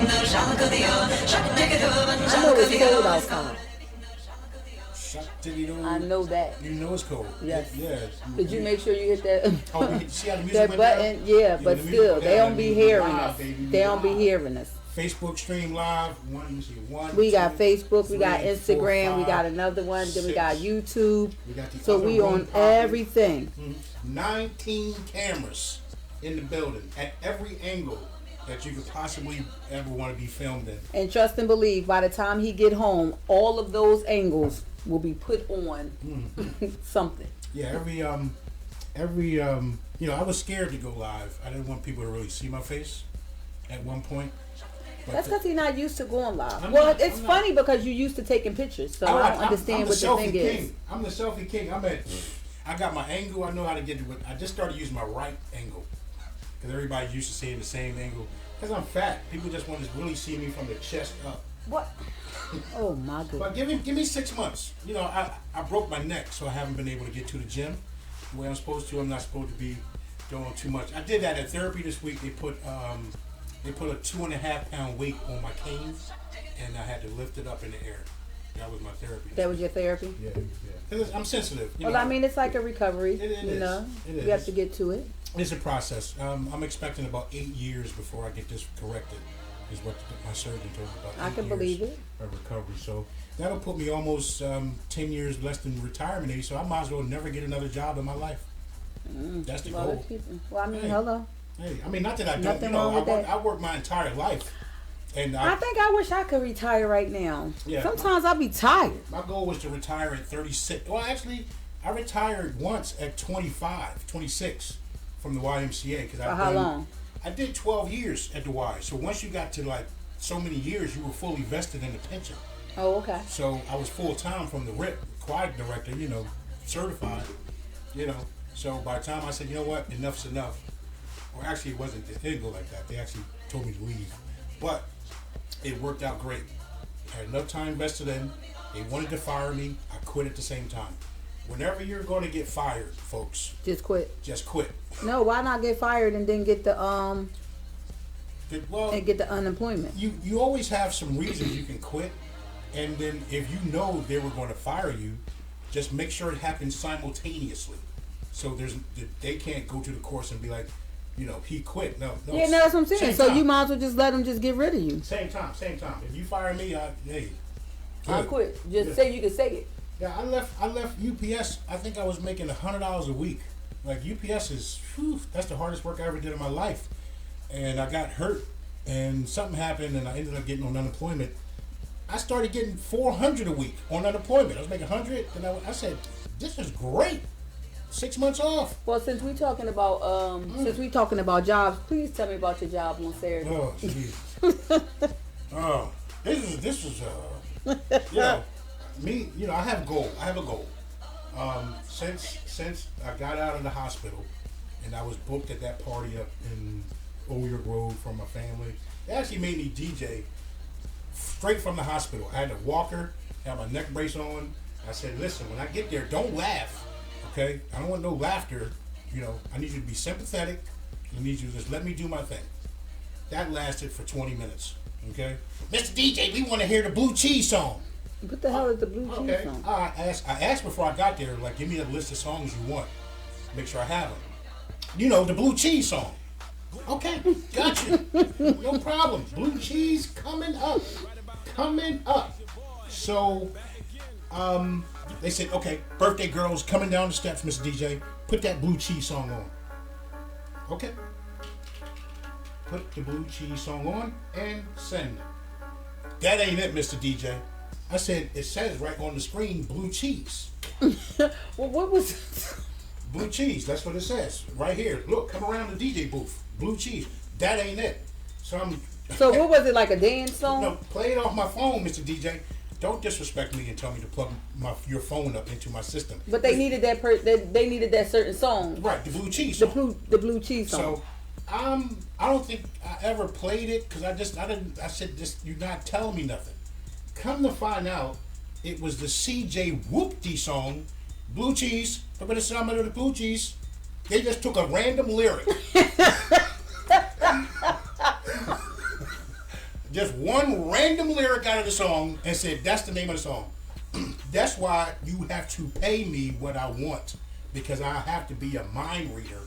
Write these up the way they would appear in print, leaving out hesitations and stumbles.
I know it's cold outside. I know that. You know it's cold. Yes. Yeah. Did you make sure you hit that? See how the music that went button? down? Yeah, but still, they don't be hearing us. Baby. They don't be hearing us. Facebook stream live. We got Facebook, we got Instagram, we got another one, then we got YouTube. So we on everything. 19 cameras in the building at every angle that you could possibly ever want to be filmed in. And trust and believe, by the time he get home, all of those angles will be put on something. Yeah, every you know, I was scared to go live. I didn't want people to really see my face at one point. That's because he's not used to going live. It's funny because you're used to taking pictures, so I don't understand what the thing is. I'm the selfie king. I got my angle. I know how to get to it. I just started using my right angle because everybody's used to seeing the same angle. Because I'm fat, people just want to really see me from the chest up. What? Oh my goodness! But give me 6 months. You know, I broke my neck, so I haven't been able to get to the gym the way I'm supposed to. I'm not supposed to be doing too much. I did that at therapy this week. They put a 2.5 pound weight on my cane, and I had to lift it up in the air. That was my therapy. That was your therapy? Yeah. Because I'm sensitive. Well, I mean, it's like a recovery. It is. You know, It is. You have to get to it. It's a process. I'm expecting about 8 years before I get this corrected, is what my surgeon told me about. I can believe it. Of recovery. So that'll put me almost 10 years less than retirement age, so I might as well never get another job in my life. That's the goal. Well, I mean, hello. Hey, I mean, not that I don't. Nothing wrong with that. I work my entire life. And I think I wish I could retire right now. Yeah. Sometimes I'll be tired. My goal was to retire at 36. Well, actually, I retired once at 26 from the YMCA. For how long? I did 12 years at the Y. So once you got to like so many years, you were fully vested in the pension. Oh, okay. So I was full time from the RIP, choir director, you know, certified, you know. So by the time I said, you know what, enough's enough. Or actually, it didn't go like that. They actually told me to leave. But it worked out great. I had enough time invested in. They wanted to fire me. I quit at the same time. Whenever you're going to get fired, folks, just quit. Just quit. No, why not get fired and then get the and get the unemployment? You always have some reasons you can quit, and then if you know they were going to fire you, just make sure it happens simultaneously. So they can't go to the course and be like, you know, he quit. No. Yeah, no, that's what I'm saying. So you might as well just let them just get rid of you. Same time. If you fire me, I quit. Just say you can say it. Yeah, I left UPS. I think I was making $100 a week. Like UPS is, that's the hardest work I ever did in my life. And I got hurt, and something happened, and I ended up getting on unemployment. I started getting $400 a week on unemployment. I was making $100, and I said, this is great. 6 months off. Well, since we talking about jobs, please tell me about your job on Saturday. Oh, jeez. Oh, this is you know, me. You know, I have a goal. Since I got out of the hospital, and I was booked at that party up in Old York Road from my family. They actually made me DJ straight from the hospital. I had a walker, had my neck brace on. I said, listen, when I get there, don't laugh. Okay, I don't want no laughter. You know, I need you to be sympathetic. I need you to just let me do my thing. That lasted for 20 minutes. Okay, Mr. DJ, we want to hear the blue cheese song. What the hell is the blue cheese song? I asked before I got there, like, give me a list of songs you want. Make sure I have them. You know, the blue cheese song. Okay, got you. No problem. Blue cheese coming up. So, they said, okay, birthday girl's coming down the steps, Mr. DJ. Put that blue cheese song on. Okay. Put the blue cheese song on and send. That ain't it, Mr. DJ. I said, it says right on the screen, blue cheese. Well, what was... Blue cheese, that's what it says. Right here. Look, come around the DJ booth. Blue cheese. That ain't it. So what was it, like a dance song? No, play it off my phone, Mr. DJ. Don't disrespect me and tell me to plug your phone up into my system. But they needed they needed that certain song. Right, the blue cheese song. The blue cheese song. So, I don't think I ever played it because I said, you're not telling me nothing. Come to find out, it was the CJ Whoop-Dee song, Blue Cheese. Everybody said I'm under the blue cheese. They just took a random lyric. just one random lyric out of the song and said, that's the name of the song. That's why you have to pay me what I want, because I have to be a mind reader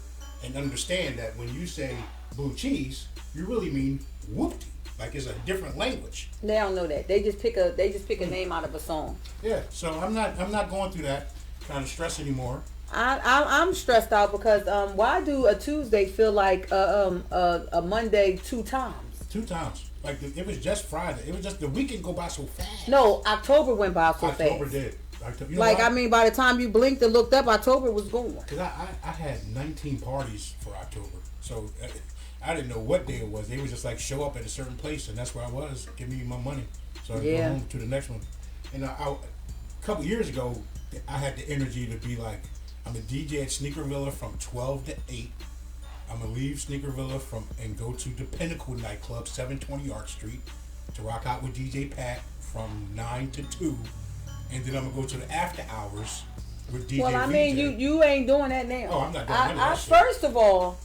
and understand that when you say blue cheese, you really mean whoopty. Like it's a different language. They don't know that. They just pick a name out of a song. Yeah, so I'm not going through that kind of stress anymore. I'm stressed out because why do a Tuesday feel like a Monday 2 times? 2 times. Like it was just Friday. It was just the weekend go by so fast. No, October went by so fast. October did. You know like I mean, by the time you blinked and looked up, October was gone. Because I had 19 parties for October, so I didn't know what day it was. They was just like show up at a certain place, and that's where I was. Give me my money, so I go home to the next one. And a couple years ago, I had the energy to be like, I'm a DJ at Sneaker Villa from 12 to 8. I'm gonna leave Sneaker Villa and go to the Pinnacle nightclub, 720 Arch Street, to rock out with DJ Pat from 9 to 2, and then I'm gonna go to the after hours with DJ. Well, I mean, you ain't doing that now. Oh, I'm not doing that. First of all,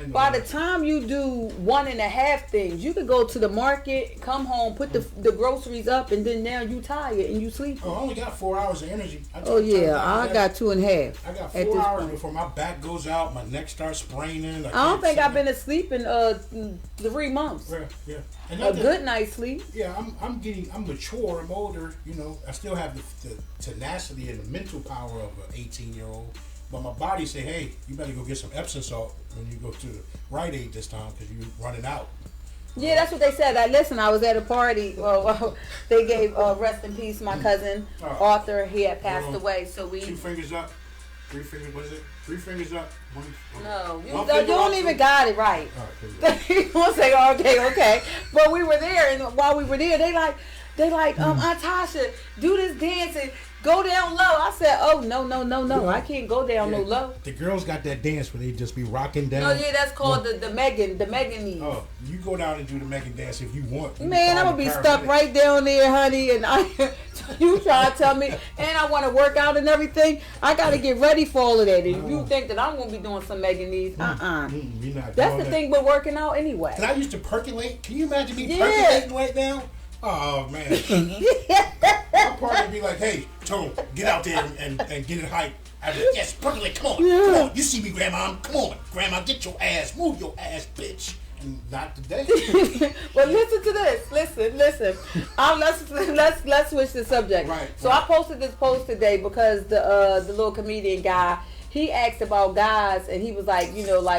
by the time you do 1.5 things, you could go to the market, come home, put the groceries up, and then now you tired and you sleep. Oh, I only got 4 hours of energy. I got 2.5. I got 4 hours before my back goes out, my neck starts spraining. I don't think I've been asleep in 3 months. Yeah. And a good night's sleep. Yeah, I'm mature, I'm older, you know. I still have the tenacity and the mental power of an 18-year-old. But my body say, hey, you better go get some Epsom salt when you go to the Rite Aid this time because you're running out. Yeah, that's what they said. I was at a party. Well, they gave rest in peace my cousin, Arthur. He had passed away. So 2 fingers up. 3 fingers, what is it? 3 fingers up. No, you don't even got it right. You won't say, okay. But we were there, and while we were there, they like, Aunt Tasha, do this dance and go down low. I said, oh, no. I can't go down no low. The girls got that dance where they just be rocking down. No, yeah, that's called the Megan knees. Oh, you go down and do the Megan dance if you want. Man, I'm going to be stuck right down there, honey. And you try to tell me, and I want to work out and everything. I got to get ready for all of that. And if you think that I'm going to be doing some Megan knees, That's the thing with working out anyway. Because I used to percolate. Can you imagine me percolating right now? Oh, man. My partner would be like, hey, Tone, get out there and get it hyped. I'd be like, yes, percolate, come on. You see me, Grandma. Come on, Grandma, get your ass. Move your ass, bitch. And not today. Well, listen to this. Listen. Let's switch the subject. Right. So I posted this post today because the little comedian guy, he asked about guys, and he was like,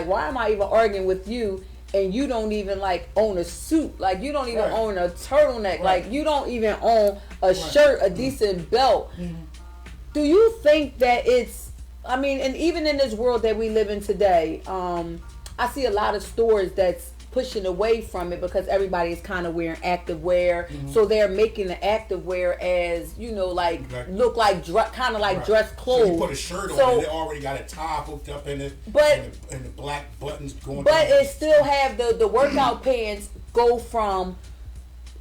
why am I even arguing with you? And you don't even own a suit, you don't even own a turtleneck, you don't even own a shirt, a decent belt. Mm-hmm. Do you think that and even in this world that we live in today, I see a lot of stores that's pushing away from it because everybody is kind of wearing active wear, so they're making the active wear as look like kind of like dress clothes. So you put a shirt on and they already got a tie hooked up in it, and the black buttons going. But it still have the workout pants go from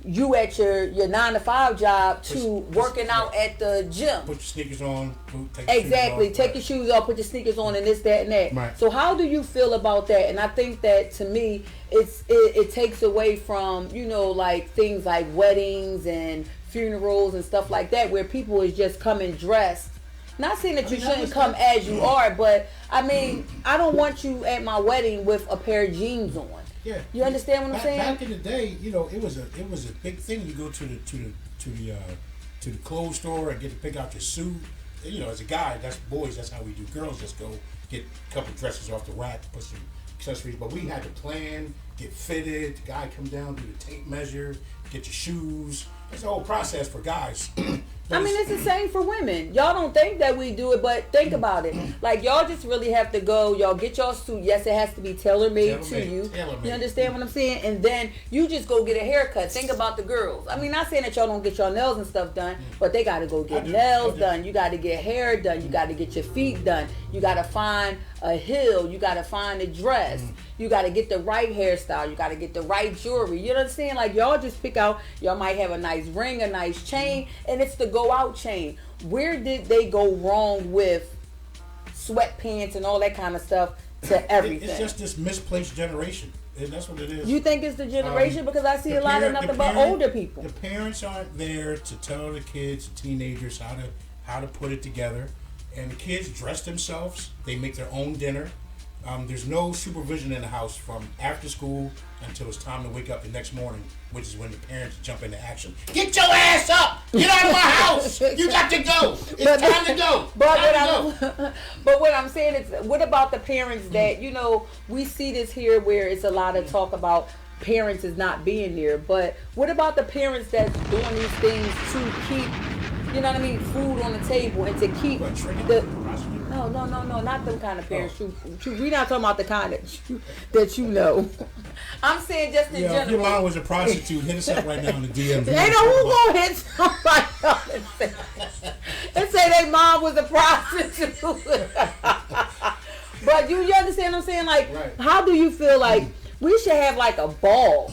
you at your 9-to-5 job to working out at the gym. Put your sneakers on. Take your shoes off. Put your sneakers on, and this, that, and that. Right. So how do you feel about that? And I think that to me, it takes away from things like weddings and funerals and stuff like that, where people is just coming dressed. Not saying that you shouldn't come as you are, but I don't want you at my wedding with a pair of jeans on. Yeah, you understand what I'm saying? Back in the day, it was a big thing. You go to the clothes store and get to pick out your suit. As a guy, that's boys. That's how we do. Girls just go get a couple dresses off the rack, put some accessories. But we had to plan, get fitted. The guy come down, do the tape measure, get your shoes. It's a whole process for guys. It's the same for women. Y'all don't think that we do it, but think about it. Y'all just really have to go. Y'all get your suit. Yes, it has to be tailor-made to you. You understand what I'm saying? And then you just go get a haircut. Think about the girls. Not saying that y'all don't get your nails and stuff done, but they got to go get nails done. You got to get hair done. You got to get your feet done. You got to find a heel. You got to find a dress. You got to get the right hairstyle. You got to get the right jewelry. You know what I'm saying? Y'all just pick out. Y'all might have a nice ring, a nice chain, and it's the go out chain. Where did they go wrong with sweatpants and all that kind of stuff to everything? It's just this misplaced generation. That's what it is. You think it's the generation? Because I see a lot of nothing but older people. The parents aren't there to tell the kids, teenagers, how to put it together. And the kids dress themselves. They make their own dinner. There's no supervision in the house from after school until it's time to wake up the next morning, which is when the parents jump into action. Get your ass up! Get out of my house! You got to go! It's time to go! But what I'm saying is, what about the parents that, we see this here where it's a lot of talk about parents is not being there, but what about the parents that's doing these things to keep, food on the table and to keep No, not them kind of parents. We're not talking about the kind that you know. I'm saying just in general. If your mom was a prostitute, hit us up right now in the DMs. They know who gonna hit somebody up and say their mom was a prostitute. But you understand what I'm saying? Like, right. How do you feel like we should have like a ball?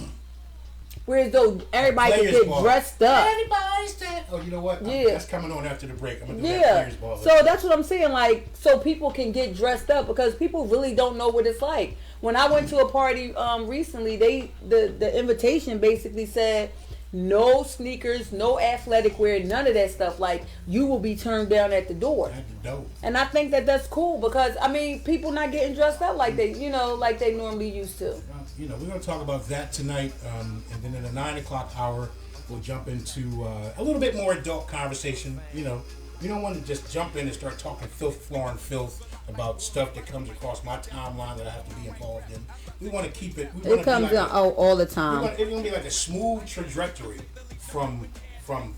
Whereas though everybody can get dressed up. Everybody's dead. Oh, you know what? Yeah. That's coming on after the break. I'm gonna do that players ball. So that's what I'm saying. Like, so people can get dressed up because people really don't know what it's like. When I went to a party recently, the invitation basically said no sneakers, no athletic wear, none of that stuff. Like, you will be turned down at the door. That's dope. And I think that's cool because people not getting dressed up like they like they normally used to. We're going to talk about that tonight, and then in the 9 o'clock hour, we'll jump into a little bit more adult conversation. We don't want to just jump in and start talking foreign filth about stuff that comes across my timeline that I have to be involved in. We want to keep it. It comes all the time. It's going to be like a smooth trajectory from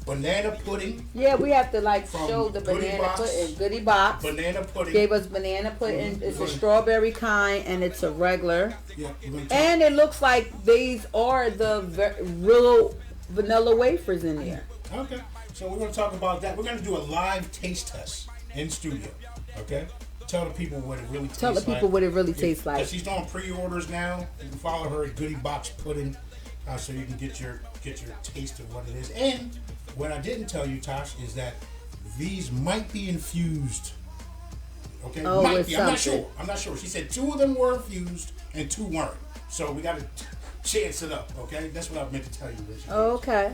banana pudding. Yeah, we have to show the banana pudding. Goodie box. Banana pudding. Gave us banana pudding. It's a strawberry kind and it's a regular. Yeah, and it looks like these are the real vanilla wafers in there. Okay, so we're going to talk about that. We're going to do a live taste test in studio. Okay, tell the people what it really tastes like. Tell the people what it really tastes like. She's doing pre-orders now. You can follow her at Goodie Box Pudding, so you can get your taste of what it is. And what I didn't tell you, Tosh, is that these might be infused. Okay, might be. I'm not sure. She said 2 of them were infused and 2 weren't. So we got to chance it up. Okay, that's what I meant to tell you. Okay.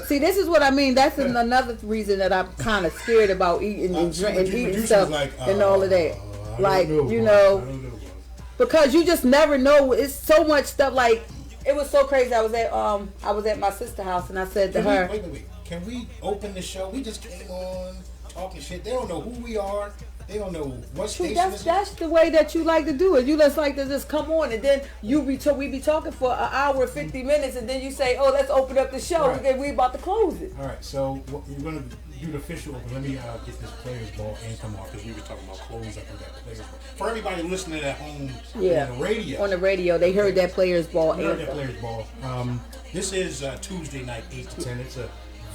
See, this is what I mean. That's another reason that I'm kind of scared about eating and eating stuff and all of that. I don't know. Because you just never know. It's so much stuff. Like, it was so crazy. I was at my sister's house and I said to her, Wait. Can we open the show? We just came on talking shit. They don't know who we are. They don't know what station this is. That's the way that you like to do it. You just like to just come on and then we be talking for an hour, 50 minutes, and then you say, "Oh, let's open up the show." Right. Okay, we about to close it. All right, so we're gonna do the official open. Let me get this players ball anthem off because we were talking about clothes. I think that players ball. For everybody listening at home on the radio, they heard that players ball anthem. Heard that players ball. This is Tuesday night, 8 to 10. It's a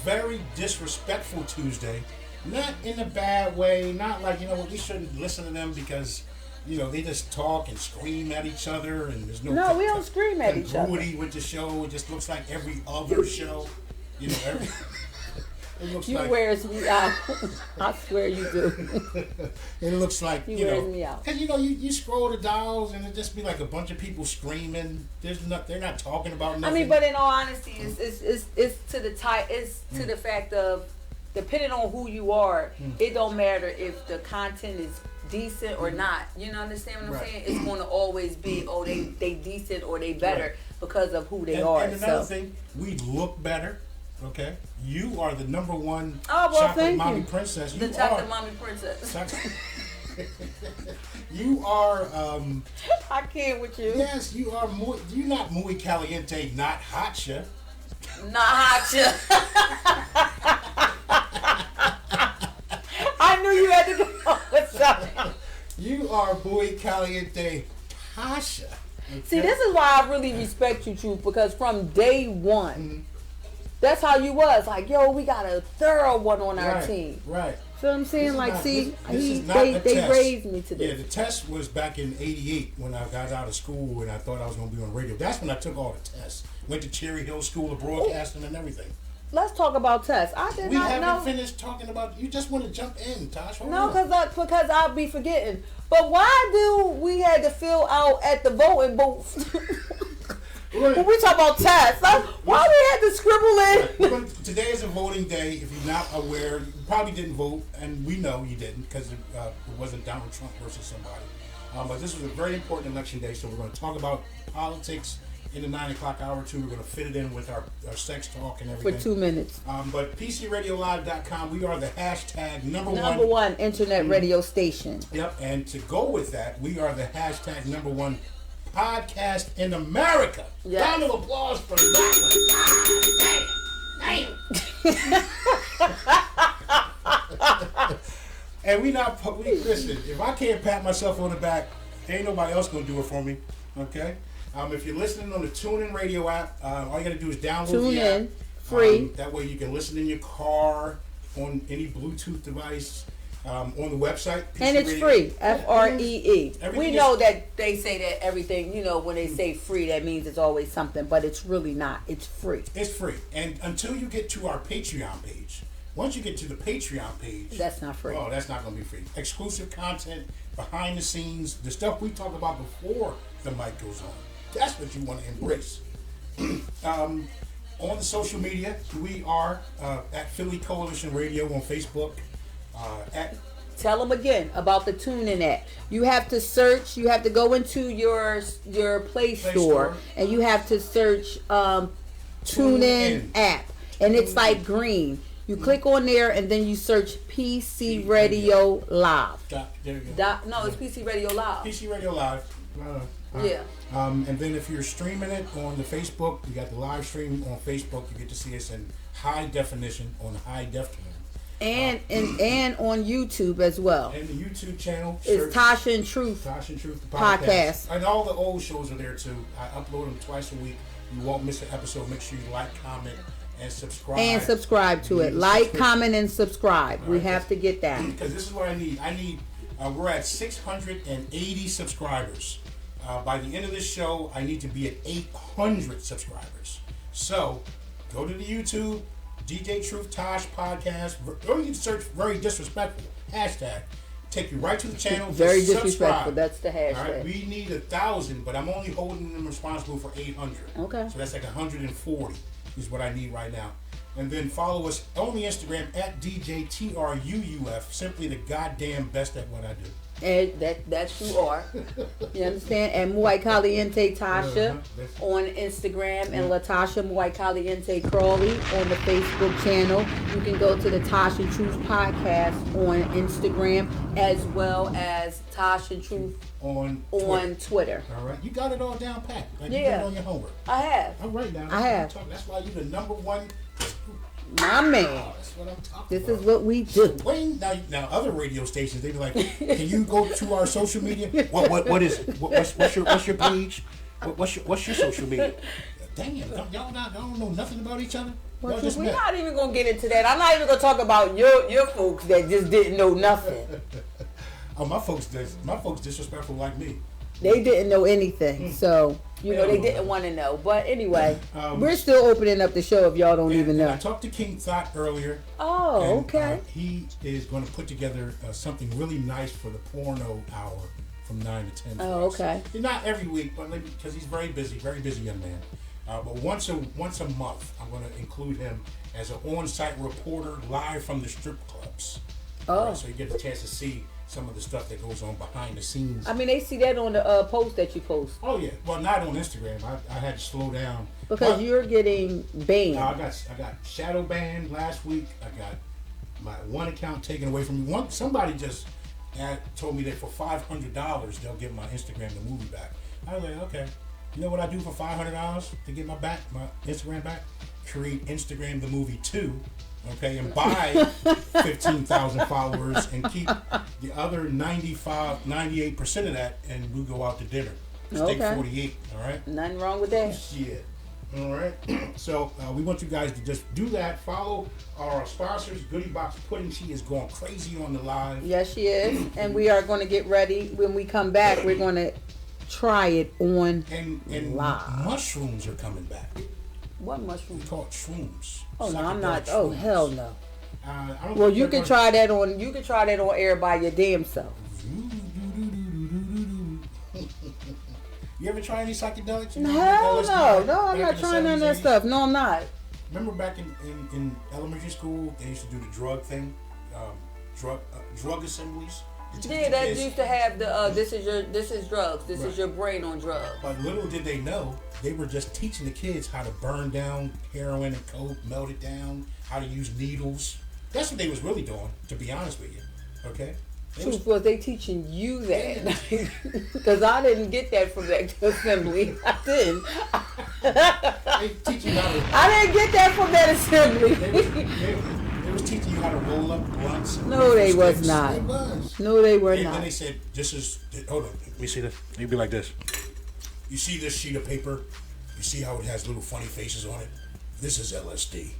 very disrespectful Tuesday. Not in a bad way, not like, we shouldn't listen to them because, they just talk and scream at each other and there's no... we don't scream at each other. With the show, it just looks like every other show. It looks like... wears me out. I swear you do. It looks like, wears me out. Because, you scroll the dials and it just be like a bunch of people screaming. They're not talking about nothing. But in all honesty, it's to the fact of, depending on who you are, it don't matter if the content is decent or not. You know, understand what I'm saying? It's going to always be, they decent or they better because of who they are. And another thing, we look better. Okay, you are the number one chocolate mommy princess. The chocolate mommy princess. You are. I can't with you. Yes, you are. You're not muy caliente, not hotcha. Not hotcha. I knew you had to come up with something. You are muy caliente, Tasha. Okay? See, this is why I really respect you, Truth, because from day one, that's how you was. Like, yo, we got a thorough one on our team. Right. Feel what I'm saying? They raised me to this. Yeah, the test was back in '88 when I got out of school and I thought I was going to be on radio. That's when I took all the tests. Went to Cherry Hill School of Broadcasting and everything. Let's talk about Tess. I did not know. We haven't finished talking about. You just want to jump in, Tosh. No, because I'll be forgetting. But why do we had to fill out at the voting booth? When we talk about Tess, why we had to scribble in? Today is a voting day. If you're not aware, you probably didn't vote, and we know you didn't because it wasn't Donald Trump versus somebody. But this was a very important election day, so we're going to talk about politics in the 9 o'clock hour too. We're going to fit it in with our sex talk and everything. For 2 minutes. But PCRadioLive.com, we are the hashtag number one internet radio station. Yep, and to go with that, we are the hashtag number one podcast in America. Yes. Round of applause for that one. Damn. And listen, if I can't pat myself on the back, ain't nobody else going to do it for me. Okay? If you're listening on the TuneIn Radio app, all you got to do is download the app. Free. That way you can listen in your car, on any Bluetooth device, on the website. PC and it's Radio. Free. FREE. We know that they say that everything, when they say free, that means it's always something, but it's really not. It's free. It's free. And until you get to our Patreon page, once you get to the Patreon page, that's not free. Oh, that's not going to be free. Exclusive content, behind the scenes, the stuff we talk about before the mic goes on. That's what you want to embrace. On the social media, we are at Philly Coalition Radio on Facebook. Tell them again about the TuneIn app. You have to search. You have to go into your Play Store and you have to search TuneIn app, and it's like green. You click on there and then you search PC Radio Live. There you go. No, it's PC Radio Live. PC Radio Live. Yeah. And then if you're streaming it on the Facebook, you got the live stream on Facebook. You get to see us in high definition on high def. And on YouTube as well. And the YouTube channel. It's Tosh and Truuf. Tosh and Truuf Podcast. And all the old shows are there too. I upload them twice a week. You won't miss an episode. Make sure you like, comment, and subscribe. And subscribe to it. Like, comment, and subscribe. We have to get that. Because this is what I need. We're at 680 subscribers. By the end of this show, I need to be at 800 subscribers. So, go to the YouTube, DJ Truuf Tosh Podcast, or you can search very disrespectful hashtag. Take you right to the channel. Very disrespectful. That's the hashtag. All right, we need 1,000, but I'm only holding them responsible for 800. Okay. So that's like 140 is what I need right now. And then follow us on the Instagram at DJTRUUF. Simply the goddamn best at what I do. And that you are. You understand? And Muay Caliente Tasha on Instagram, and Latasha Muay Caliente Crawley on the Facebook channel. You can go to the Tosh and Truuf Podcast on Instagram, as well as Tosh and Truuf on Twitter. All right. You got it all down pat. Like you got it on your homework. I have. All right now. I have. That's why you're the number one. My man. That's what I'm talking this about. is what we do. Now other radio stations, they be like, can you go to our social media? What is it? What's your page? What's your social media? Damn, y'all don't know nothing about each other. We're not even gonna get into that. I'm not even gonna talk about your folks that just didn't know nothing. Oh, my folks disrespectful like me. They didn't know anything, so they didn't want to know. But anyway, we're still opening up the show if y'all don't even know. I talked to King Thought earlier. Oh, okay. He is going to put together something really nice for the porno hour from 9 to 10. Oh, okay. Not every week, but because he's very busy young man. But once a month, I'm going to include him as an on-site reporter live from the strip clubs. Oh, right, so you get a chance to see some of the stuff that goes on behind the scenes. I mean, they see that on the post that you post. Oh yeah, well not on Instagram. I had to slow down because you're getting banned. I got shadow banned last week. I got my one account taken away from me. Somebody just told me that for $500 they'll get my Instagram the movie back. I was like, okay, you know what I do for $500 to get my Instagram back? Create Instagram the movie 2. Okay, and buy 15,000 followers and keep the other 98% of that, and we go out to dinner. Steak 48, all right? Nothing wrong with that. Shit. All right. So we want you guys to just do that. Follow our sponsors, Goodie Box Pudding. She is going crazy on the live. Yes, she is. And we are going to get ready. When we come back, we're going to try it on and live. Mushrooms are coming back. What mushrooms? It's called shrooms. Oh no, I'm not. Oh hell no. Well, you can try that on. You can try that on air by your damn self. You ever try any psychedelics? Hell no. No, I'm not trying none of that stuff. No, I'm not. Remember back in elementary school, they used to do the drug thing, drug assemblies. Yeah, that used to have the this is drugs. This is your brain on drugs. But little did they know, they were just teaching the kids how to burn down heroin and coke, melt it down, how to use needles. That's what they was really doing, to be honest with you. Okay? Truth was they teaching you that, because I didn't get that from that assembly. I didn't. They teach you how to. I didn't get that from that assembly. They was teaching you how to roll up blunts. No, they was not. They was. No, they were not. And then they said, "This is." Hold on, let me see this. It'd be like this. You see this sheet of paper? You see how it has little funny faces on it? This is LSD,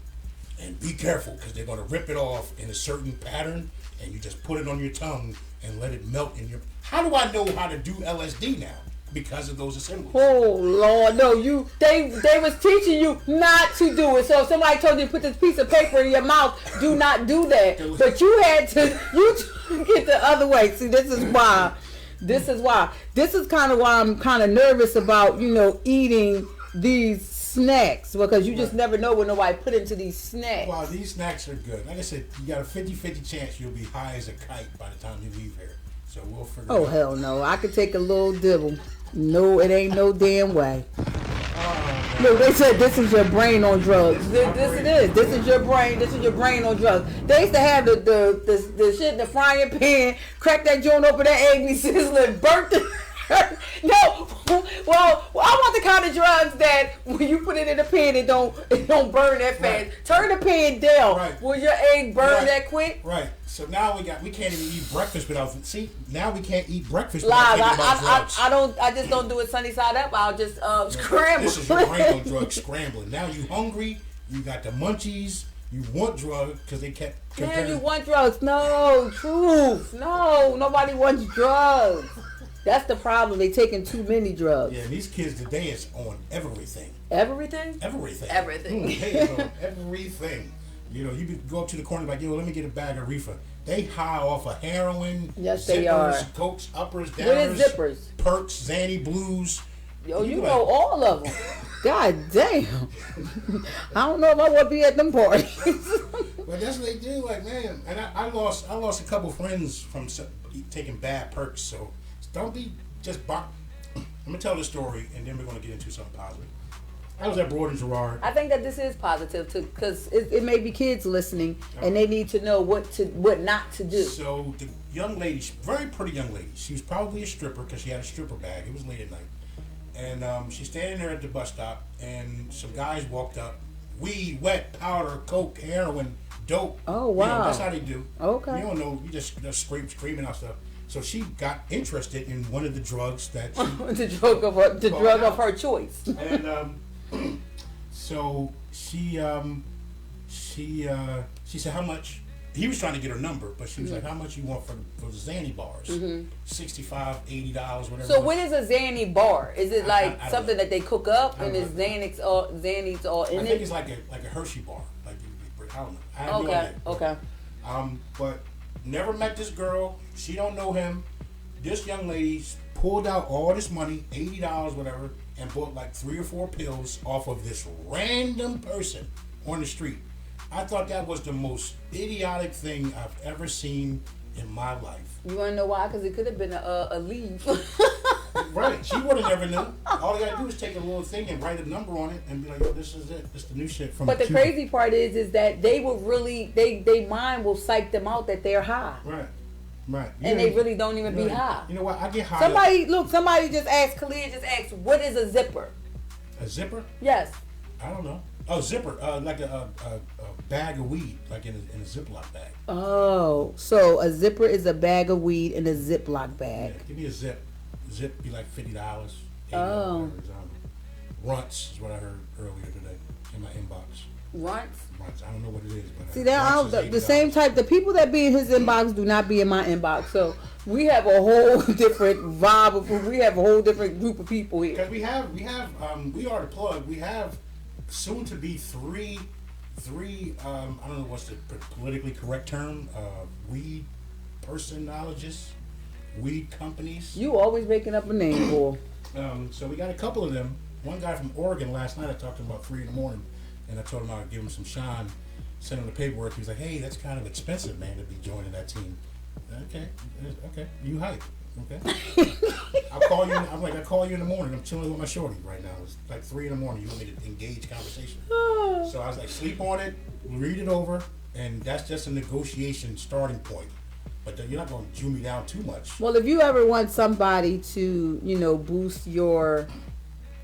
and be careful because they're gonna rip it off in a certain pattern. And you just put it on your tongue and let it melt in your. How do I know how to do LSD now? Because of those assemblies. Oh Lord, no! They was teaching you not to do it. So if somebody told you to put this piece of paper in your mouth, do not do that. But you had to. You get the other way. See, this is why. This is kind of why I'm kind of nervous about eating these snacks, because you just never know what nobody put into these snacks. Well, these snacks are good. Like I said, you got a 50-50 chance you'll be high as a kite by the time you leave here. So we'll figure it out. Oh, hell no. I could take a little dibble. No, it ain't no damn way. Look, they said this is your brain on drugs. This it is. This is your brain. This is your brain on drugs. They used to have the shit in the frying pan, crack that joint open, that egg be sizzling, burnt the... No, well, I want the kind of drugs that when you put it in the pan, it don't burn that fast. Right. Turn the pan down. Right. Will your egg burn that quick? Right. So now we can't even eat breakfast without. See, now we can't eat breakfast without thinking about drugs. I just don't do it sunny side up. I'll just scramble. This is your brain on drugs scrambling. Now you hungry. You got the munchies. You want drugs because they kept. Man, you want drugs? No, truth. No, nobody wants drugs. That's the problem. They taking too many drugs. Yeah, these kids today is on everything. Everything? Everything. Everything. They is on everything. You go up to the corner like, let me get a bag of reefer. They high off of heroin. Yes, zippers, they are. Cokes, uppers, downers. What is zippers? Perks, Xanny, Blues. Yo, you know all of them. God damn. I don't know if I want to be at them parties. But that's what they do. Like, man. And I lost a couple friends from taking bad perks, so don't be just I'm going to tell this story, and then we're going to get into something positive. I was at Broad and Gerard. I think that this is positive, too, because it may be kids listening, and they need to know what not to do. So the young lady, very pretty young lady, she was probably a stripper because she had a stripper bag. It was late at night. And she's standing there at the bus stop, and some guys walked up. Weed, wet, powder, coke, heroin, dope. Oh, wow. That's how they do. Okay. You don't know. You just screaming out stuff. So she got interested in one of the drugs that the drug of her choice. And so she said how much. He was trying to get her number, but she was like, how much you want for the Xanny bars? $65, $80, whatever. So what is a Xanny bar? Is it like something that they cook up and is Xannies all in it? I think it's like a Hershey bar. Like I don't know. I have no idea. Okay. But never met this girl. She don't know him. This young lady pulled out all this money, $80, whatever, and bought like 3 or 4 pills off of this random person on the street. I thought that was the most idiotic thing I've ever seen in my life. You want to know why? Because it could have been a leave. Right. She would have never known. All you got to do is take a little thing and write a number on it and be like, yo, this is it. This is the new shit from But the crazy part is that they will really, they mind will psych them out that they're high. Right. And they really don't even be high. You know what? I get high. Somebody just asked, Khalid just asked, what is a zipper? A zipper? Yes. I don't know. Oh, zipper, like a bag of weed, like in a Ziploc bag. Oh, so a zipper is a bag of weed in a Ziploc bag. Yeah, give me a zip. Zip be like $50, $80. Oh. Runts is what I heard earlier today in my inbox. Runts? I don't know what it is. But see, the same type. The people that be in his inbox do not be in my inbox. So we have a whole different vibe. We have a whole different group of people here. Because we are the plug. We have soon to be three. I don't know what's the politically correct term. Weed personologists, weed companies. You always making up a name, boy. So we got a couple of them. One guy from Oregon last night. I talked to him about 3 a.m. and I told him I'd give him some shine. Sent him the paperwork. He was like, "Hey, that's kind of expensive, man, to be joining that team." Okay, you hype. Okay. I'll call you. I'm like, I call you in the morning. I'm chilling with my shorty right now. It's like 3 a.m. You want me to engage conversation? So I was like, sleep on it, read it over, and that's just a negotiation starting point. But you're not going to Jew me down too much. Well, if you ever want somebody to, boost your,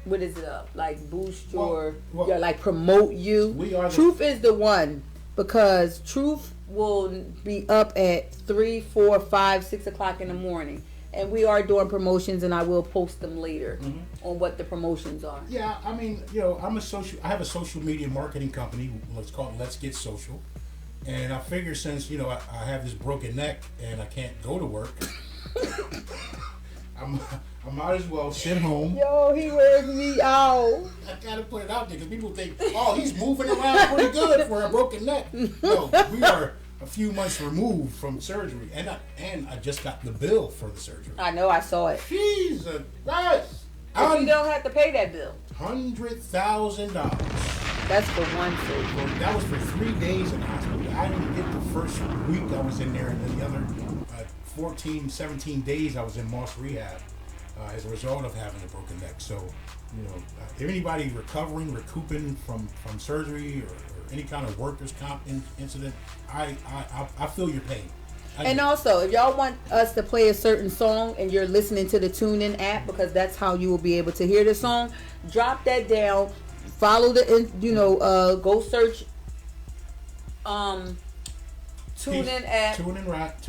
what is it up? Like boost your, like promote you. Truth is the one, because Truth will be up at 3, 4, 5, 6 o'clock in the morning. And we are doing promotions, and I will post them later on what the promotions are. Yeah, I mean, I have a social media marketing company. Let's call it Let's Get Social. And I figure since, I have this broken neck and I can't go to work, I might as well sit home. Yo, he wears me out. I gotta put it out there because people think, oh, he's moving around pretty good for a broken neck. No, we are a few months removed from surgery, and I just got the bill for the surgery. I know, I saw it. Jesus Christ! But you don't have to pay that bill. $100,000. That's for one surgery. That was for 3 days in the hospital. I didn't get the first week I was in there, and then the other 14, 17 days I was in Moss Rehab as a result of having a broken neck. So, if anybody recouping from surgery or any kind of workers' comp incident, I feel your pain. And also, if y'all want us to play a certain song and you're listening to the TuneIn app, because that's how you will be able to hear the song, drop that down. Follow go search TuneIn app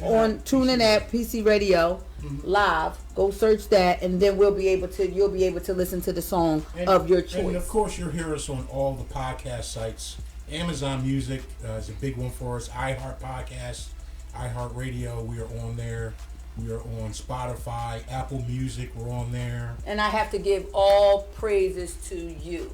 on TuneIn app PC Radio live. Go search that, and then you'll be able to listen to the song of your choice. And of course, you'll hear us on all the podcast sites. Amazon Music is a big one for us. iHeart Podcast, iHeart Radio, we are on there. We are on Spotify, Apple Music, we're on there. And I have to give all praises to you,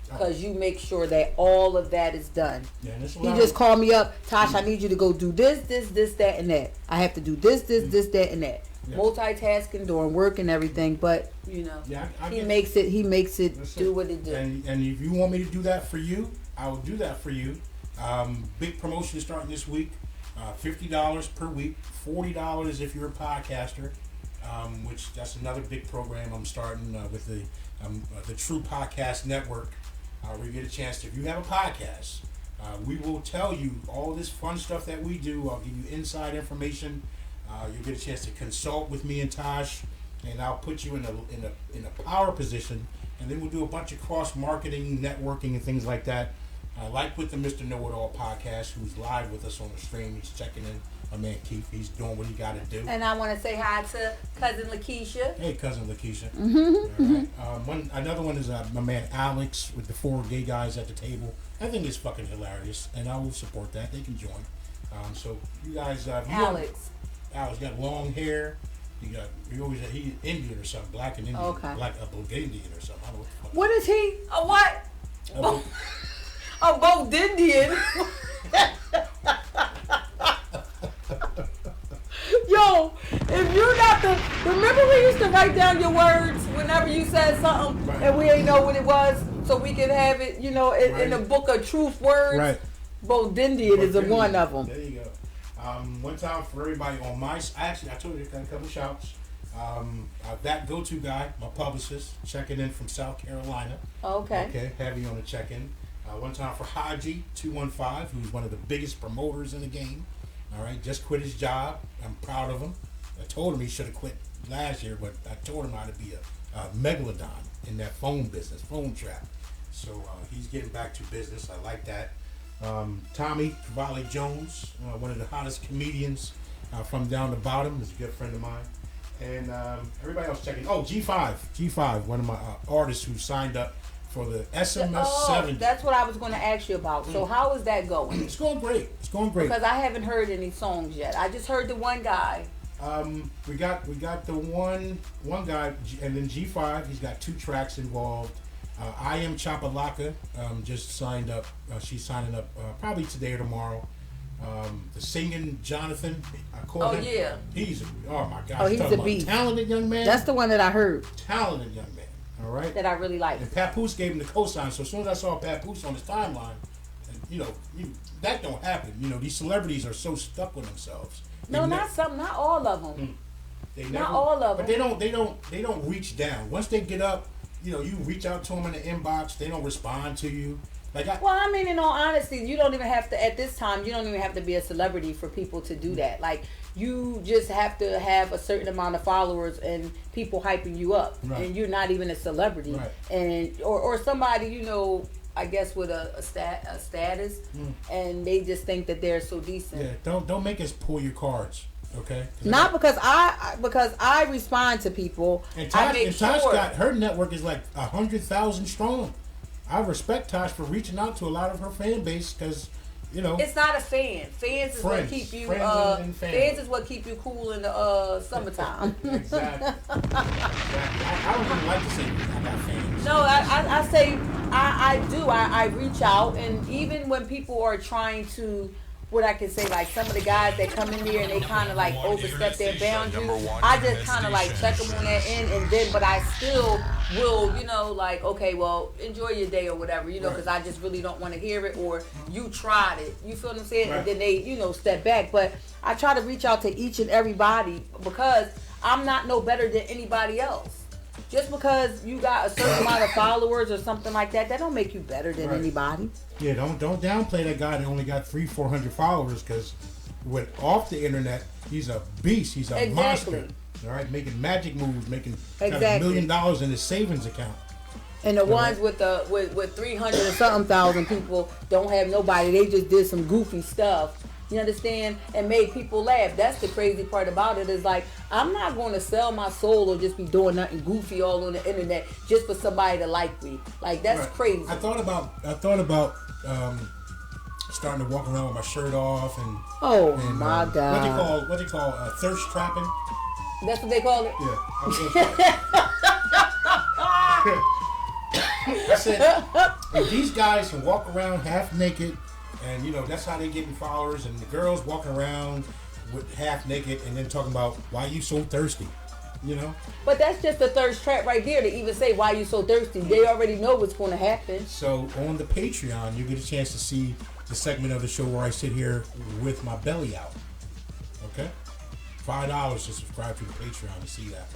because you make sure that all of that is done. Yeah, he just called me up, Tosh, I need you to go do this, that, and that. I have to do this, that, and that. Yeah. Multitasking, doing work and everything, but he makes it do what it do. And if you want me to do that for you, I will do that for you. Big promotion starting this week. $50 per week, $40 if you're a podcaster, which that's another big program I'm starting with the True Podcast Network. Where you get a chance to, if you have a podcast, we will tell you all this fun stuff that we do. I'll give you inside information. You'll get a chance to consult with me and Tosh, and I'll put you in a power position, and then we'll do a bunch of cross marketing, networking, and things like that. Like with the Mr. Know-It-All podcast, who's live with us on the stream. He's checking in. My man Keith, he's doing what he got to do. And I want to say hi to cousin Lakeisha. Hey, cousin Lakeisha. All right. Another one is my man Alex with the 4 gay guys at the table. I think it's fucking hilarious, and I will support that. They can join. So you guys, Alex got long hair. He's Indian or something, black and Indian, black a Bulgarian or something. I don't know what the fuck. What is he? A what? A Bulgarian. Yo, if you're not remember we used to write down your words whenever you said something, and we ain't know what it was, so we could have it, in a book of truth words. Right. Bodindian is one of them. There you go. One time for everybody on my, I told you I got a couple shouts. That go-to guy, my publicist, checking in from South Carolina. Okay, heavy on the check-in. One time for Haji 215, who's one of the biggest promoters in the game. All right, just quit his job. I'm proud of him. I told him he should have quit last year, but I told him how to be a megalodon in that phone business, phone trap. So he's getting back to business. I like that. Tommy Cavalli Jones, one of the hottest comedians from down the bottom, is a good friend of mine. And everybody else checking. Oh, G5, one of my artists who signed up for the SMS 70. That's what I was going to ask you about. So how is that going? It's going great. Because I haven't heard any songs yet. I just heard the one guy. We got the one guy, and then G5. He's got 2 tracks involved. I am Chapalaka. Just signed up. She's signing up probably today or tomorrow. The singing Jonathan. I call him. Yeah. He's oh my God. Oh, he's a beast. Talented young man. That's the one that I heard. Talented young man. All right. That I really like. And Papoose gave him the cosign. So as soon as I saw Papoose on his timeline, that don't happen. These celebrities are so stuck with themselves. No, not all of them. Not all of them. But they don't reach down. Once they get up, you reach out to them in the inbox. They don't respond to you. In all honesty, you don't even have to, at this time, you don't even have to be a celebrity for people to do that. Like, you just have to have a certain amount of followers and people hyping you up. Right. And you're not even a celebrity. Right. And or somebody, I guess with a status, and they just think that they're so decent. Yeah, don't make us pull your cards. Okay. Not because I respond to people. And Tosh got her network is like 100,000 strong. I respect Tosh for reaching out to a lot of her fan base because, it's not a fan. Fans is what keep you. Fans is what keep you cool in the summertime. Exactly. I don't even like to say I got fans. No, I say I do. I reach out, and even when people are trying to. What I can say, like some of the guys that come in here and they kind of like overstep their boundaries, I just kind of like check them on that end, and then, but I still will, okay, well, enjoy your day or whatever, because I just really don't want to hear it, or you tried it, you feel what I'm saying, and then they, step back. But I try to reach out to each and everybody because I'm not no better than anybody else. Just because you got a certain amount of followers or something like that, that don't make you better than anybody. Yeah, don't downplay that guy that only got 300-400 followers, because off the internet, he's a beast. He's a monster. All right, making magic moves, making got $1 million in his savings account. And the ones with 300 or something thousand people don't have nobody. They just did some goofy stuff. You understand? And made people laugh. That's the crazy part about it, is like, I'm not going to sell my soul or just be doing nothing goofy all on the internet just for somebody to like me. Like, that's crazy. I thought about starting to walk around with my shirt off and my God. What they call thirst trapping. That's what they call it? Yeah. I said, if these guys can walk around half naked, and that's how they getting followers, and the girls walking around with half naked and then talking about why you so thirsty, But that's just a thirst trap right there to even say why you so thirsty. They already know what's going to happen. So on the Patreon, you get a chance to see the segment of the show where I sit here with my belly out. Okay, $5 to subscribe to the Patreon to see that.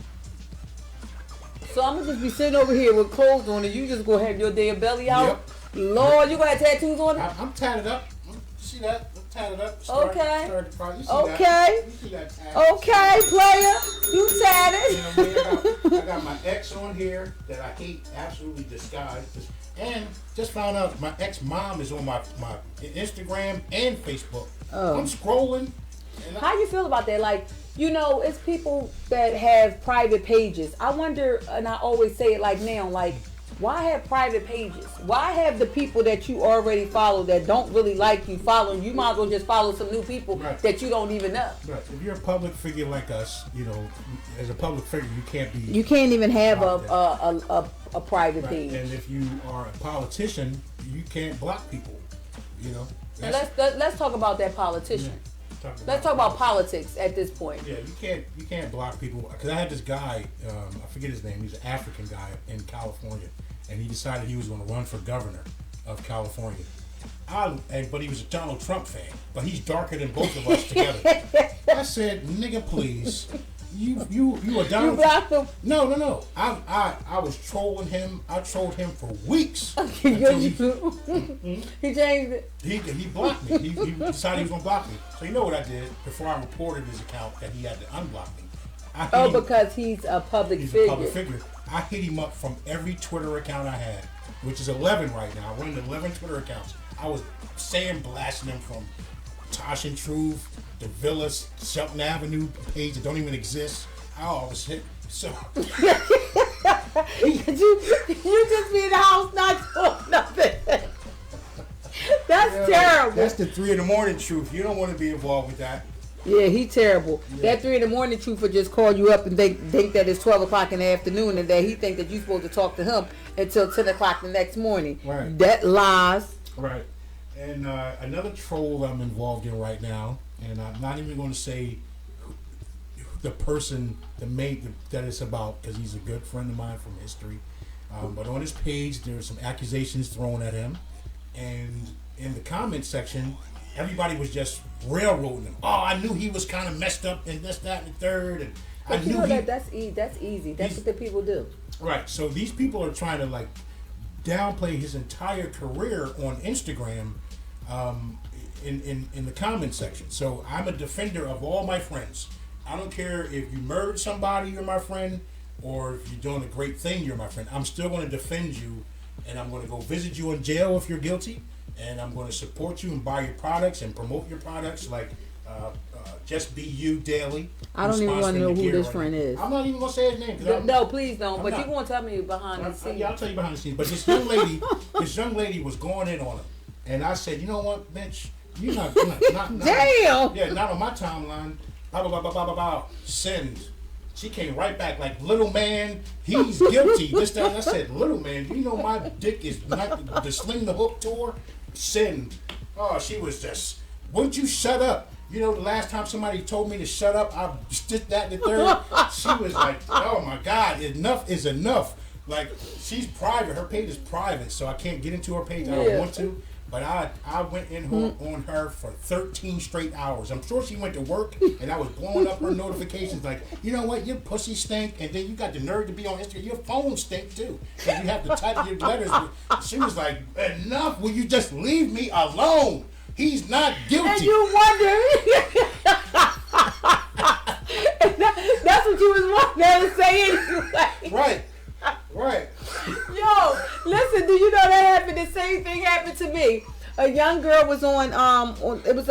So I'm gonna just be sitting over here with clothes on, and you just go have your damn belly out. Yep. Lord, you got tattoos on it? I'm tatted up. See that? I'm tatted up. Okay. Okay. You see that tag. Okay, player. You tatted. I got my ex on here that I hate, absolutely disguised. And just found out my ex-mom is on my Instagram and Facebook. Oh. I'm scrolling. How you feel about that? Like, it's people that have private pages. I wonder, and I always say it like now, like, why have private pages? Why have the people that you already follow that don't really like you following? You might as well just follow some new people that you don't even know. Right. If you're a public figure like us, as a public figure, you can't be. You can't even have a private page. And if you are a politician, you can't block people. And let's talk about that politician. Yeah. Let's talk about politics at this point. Yeah, you can't block people. Because I had this guy, I forget his name. He's an African guy in California, and he decided he was going to run for governor of California. But he was a Donald Trump fan. But he's darker than both of us together. I said, nigga, please. You a Donald. You blocked him? No. I was trolling him. I trolled him for weeks. He changed it. He blocked me. He decided he was gonna block me. So you know what I did before I reported his account that he had to unblock me. Because he's a public figure. He's a public figure. I hit him up from every Twitter account I had, which is 11 right now. I run 11 Twitter accounts. I was blasting them from Tosh and Truuf, the Villas, Shelton Avenue page that don't even exist. I always hit. So you just be in the house not doing nothing. That's terrible. That's the 3 a.m. truth. You don't want to be involved with that. Yeah, he terrible. Yeah. That 3 a.m. truth will just call you up and think that it's 12 o'clock in the afternoon, and that he think that you're supposed to talk to him. until 10 o'clock the next morning. Right. That lies. Right. And another troll I'm involved in right now, and I'm not even going to say the person, that it's about, because he's a good friend of mine from history. But on his page, there's some accusations thrown at him, and in the comment section, everybody was just railroading him. Oh, I knew he was kind of messed up, and this, that, and the third, and I knew that's easy. That's what the people do. Right. So these people are trying to like downplay his entire career on Instagram, in the comment section. So I'm a defender of all my friends. I don't care if you murdered somebody, you're my friend, or if you're doing a great thing, you're my friend. I'm still going to defend you, and I'm going to go visit you in jail if you're guilty, and I'm going to support you and buy your products and promote your products, like Just Be You Daily. I don't even want to know who this friend is. I'm not even going to say his name. No, please don't. But you're going to tell me behind the scenes. Yeah, I'll tell you behind the scenes. But this young lady was going in on him. And I said, you know what, bitch? You're not damn! Yeah, not on my timeline. Blah, blah, blah, blah, blah, blah. Send. She came right back like, little man, he's guilty. This, that. I said, little man, do you know my dick is not to sling the hook to her? Send. Oh, she was just, wouldn't you shut up? You know, the last time somebody told me to shut up, I did that the third. She was like, oh my God, enough is enough. Like, she's private. Her page is private, so I can't get into her page. I don't want to. But I went in on her for 13 straight hours. I'm sure she went to work, and I was blowing up her notifications like, you know what, your pussy stink, and then you got the nerve to be on Instagram. Your phone stink, too, because you have to type your letters. She was like, enough, will you just leave me alone? He's not guilty. And you wonder. That's what you was wanting to say anyway. Right. Yo, listen, do you know that happened? The same thing happened to me. A young girl was on it was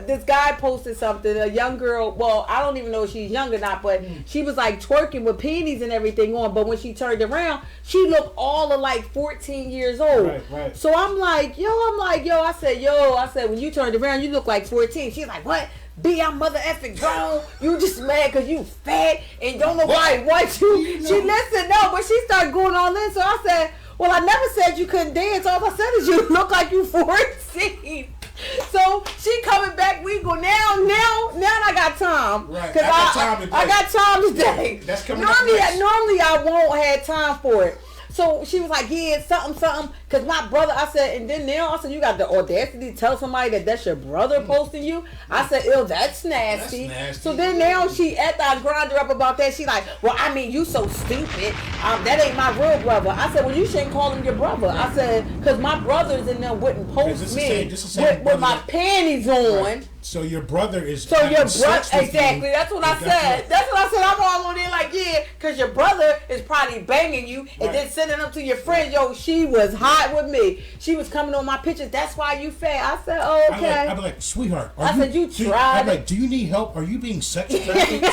this guy posted something. A young girl, well, I don't even know if she's young or not, but she was like twerking with panties and everything on, but when she turned around, she looked all of like 14 years old. Right. So I'm like, yo, I said, when you turned around, you look like 14. She's like, what? B, I'm mother effing grown. You just mad because you fat and don't know why I want you. She listened, no, but she started going on in. So I said, well, I never said you couldn't dance. All I said is you look like you 14. So she coming back. We go now I got time. Right. Cause I got time today. That's coming normally I won't have time for it. So she was like, yeah, something. Because my brother, I said, and then now I said, you got the audacity to tell somebody that's your brother posting you? I said, ew, that's nasty. So then now after I grind her up about that, she like, well, I mean, you so stupid. That ain't my real brother. I said, well, you shouldn't call him your brother. I said, because my brothers in them wouldn't post me with my panties on. Right. So your brother is exactly. That's what I said. That's what I said. I'm all on there like, yeah, because your brother is probably banging you and then sending them to your friend. Yo, she was hot with me. She was coming on my pictures. That's why you fat. I said, oh, okay. I'm like, sweetheart. You tried. I'm like, do you need help? Are you being sex trafficked?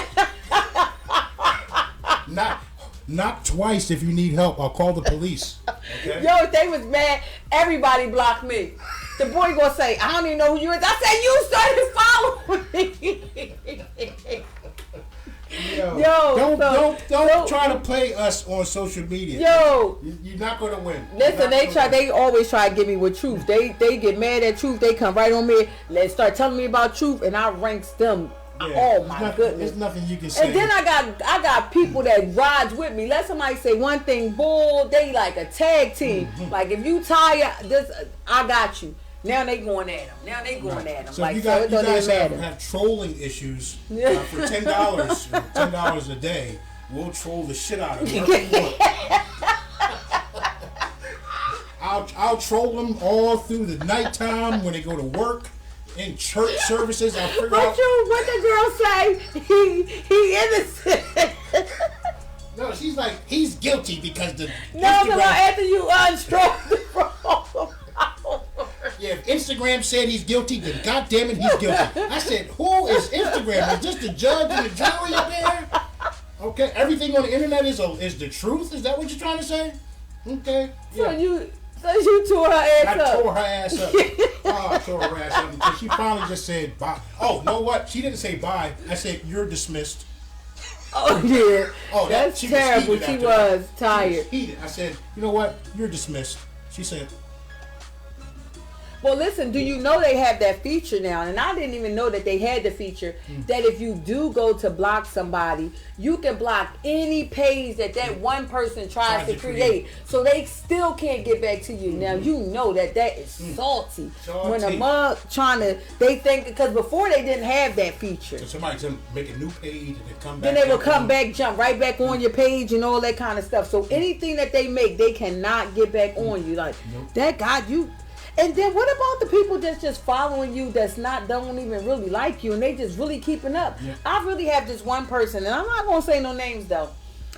Not twice if you need help. I'll call the police. Okay? Yo, they was mad. Everybody blocked me. The boy gonna say, I don't even know who you is. I said, you started following me. Don't try to play us on social media. Yo, you're not gonna win. Listen, they always try to get me with truth. They get mad at truth. They come right on me. They start telling me about truth, and I ranks them. Yeah, oh my goodness! There's nothing you can say. And then I got people that rides with me. Let somebody say one thing, bull. They like a tag team. Mm-hmm. Like if you tired, I got you. Now they going at him. So like, you guys have trolling issues for $10 a day. We'll troll the shit out of them. I'll troll them all through the nighttime when they go to work, in church services. I'll figure out what the girl say. He innocent. No, she's like, he's guilty because the after you unstroke the phone. Yeah, if Instagram said he's guilty, then goddamn it, he's guilty. I said, who is Instagram? Is this the judge and the jury up there? Okay, everything on the internet is the truth? Is that what you're trying to say? Okay. Yeah. So you tore her ass up. I tore her ass up. I tore her ass up because she finally just said bye. Oh, know what? She didn't say bye. I said, you're dismissed. Oh yeah. Oh, that's terrible. She was tired. She was heated. I said, you know what? You're dismissed. She said. Well, listen, do you know they have that feature now? And I didn't even know that they had the feature that if you do go to block somebody, you can block any page that one person tries to create. So they still can't get back to you. Now, you know that is salty. When a mug they think, because before they didn't have that feature. So somebody just make a new page and then come back. Then they will come back, jump right back on your page and all that kind of stuff. So anything that they make, they cannot get back on you. Like, that guy, you... And then what about the people that's just following you don't even really like you and they just really keeping up? Yeah. I really have this one person, and I'm not going to say no names though.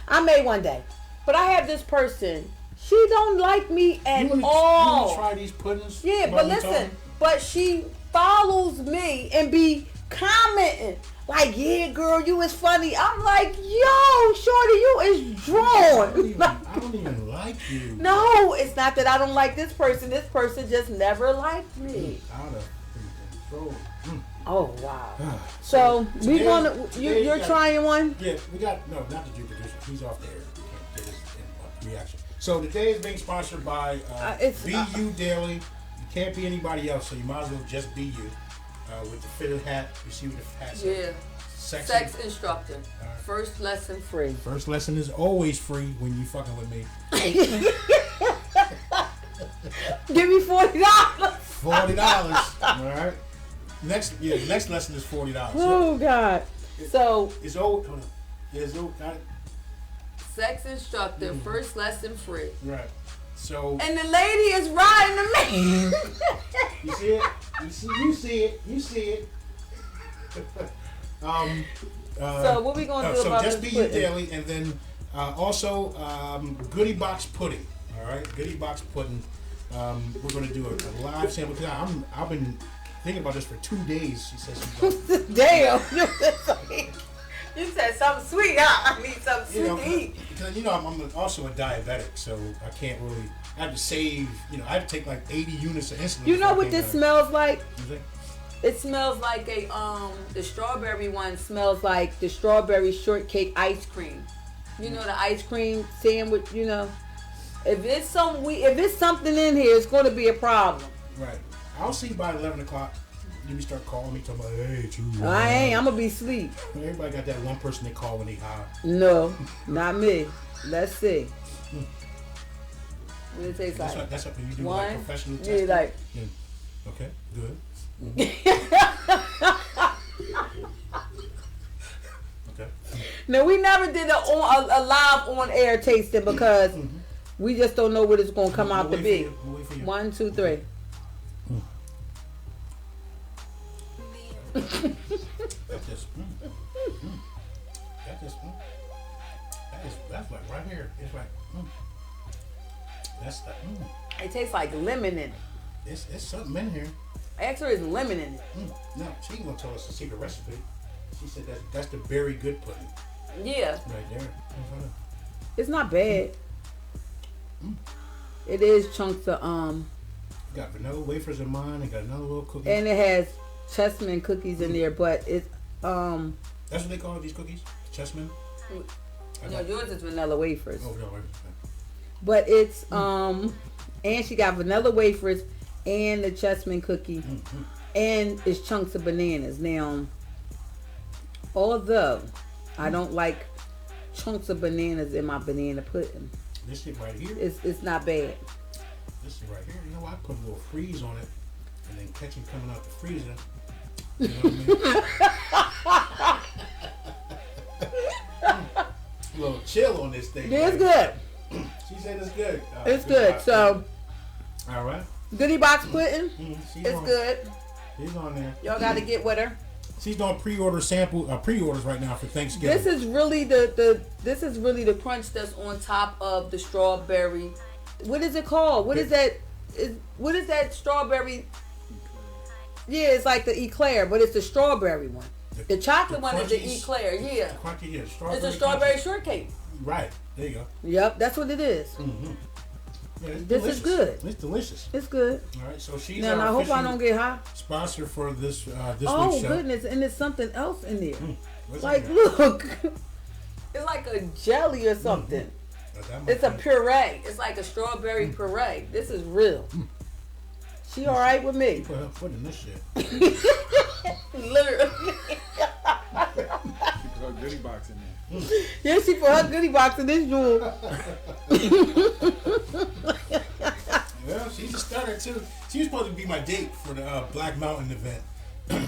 I may one day. But I have this person. She don't like me at all. You want to try these puddings? Yeah, but listen. But she follows me and be commenting. Like, yeah, girl, you is funny. I'm like, yo, shorty, you is drawn. I don't even like you. No, it's not that I don't like this person. This person just never liked me. Out of control. Oh, wow. So we you're trying one? Yeah, we got, no, not the Jew producer. He's off the air. We can't get his reaction. So today is being sponsored by Be You Daily. You can't be anybody else, so you might as well just be you. With the fitted hat, you see what the hat says? Yeah. Sex instructor. Right. First lesson free. First lesson is always free when you fucking with me. Give me $40. $40. All right. Next lesson is $40. Oh God. So it's old. Hold on. It's old. Got it. Sex instructor. First lesson free. Right. So. And the lady is riding the man. You see it? You see it. So what we gonna do about this? So just Be You pudding? Daily, and then also Goodie Box Pudding. All right, Goodie Box Pudding. We're gonna do a live sample. I've been thinking about this for 2 days. She says she's Damn. You said something sweet, huh? I need something sweet to eat. Because I'm also a diabetic, so I can't really. I have to save. I have to take like 80 units of insulin. You know what this smells like? It smells like the strawberry one smells like the strawberry shortcake ice cream. You know, the ice cream sandwich. If it's something in here, it's going to be a problem. Right. I'll see you by 11 o'clock. You start calling me, talking about, hey, it's you. I ain't. I'm going to be asleep. Everybody got that one person they call when they high. No, not me. Let's see. What it tastes like? That's something you do like professional testing? Yeah, like. Yeah. Okay, good. Okay. No, we never did a live on-air tasting because we just don't know what it's going to come out to be. 1, 2, 3. That's like right here. It's like that's like It tastes like lemon in it. It's something in here. Actually, it's lemon in it. No, she ain't gonna tell us the secret recipe. She said that's the very good pudding. Yeah. Right there. It's not bad. It is chunks of Got vanilla wafers in mine. And got another little cookie. And it has chessman cookies in there, but it's That's what they call these cookies? Chessman? No, yours is vanilla wafers. Oh, vanilla wafers. But it's and she got vanilla wafers and the chessman cookie, and it's chunks of bananas. Now, although I don't like chunks of bananas in my banana pudding, this shit right here, it's not bad. This shit right here, you know, I put a little freeze on it, and then catch it coming out the freezer. You know what I mean? A little chill on this thing. Yeah, it's good. She said it's good. It's good. So, all right. Goodie Box Pudding. It's good. She's on there. Y'all got to get with her. She's doing pre-orders right now for Thanksgiving. This is really the crunch that's on top of the strawberry. What is it called? What is that? What is that strawberry? Yeah, it's like the eclair, but it's the strawberry one. The chocolate one is the eclair. Yeah. The crunchy, yeah. It's a strawberry shortcake. Right. There you go. Yep, that's what it is. Mm-hmm. Yeah, this is good. It's delicious. It's good. All right, so she's now I hope I don't get high. Sponsor for this week's show. Oh goodness, and there's something else in there. Like, look. It's like a jelly or something. It's a puree. It's like a strawberry puree. This is real. She all right with me? Put her foot in this shit. Literally. She put her goodie box in there. Yeah, she put her goodie box in this jewel. Well, she just started too. She was supposed to be my date for the Black Mountain event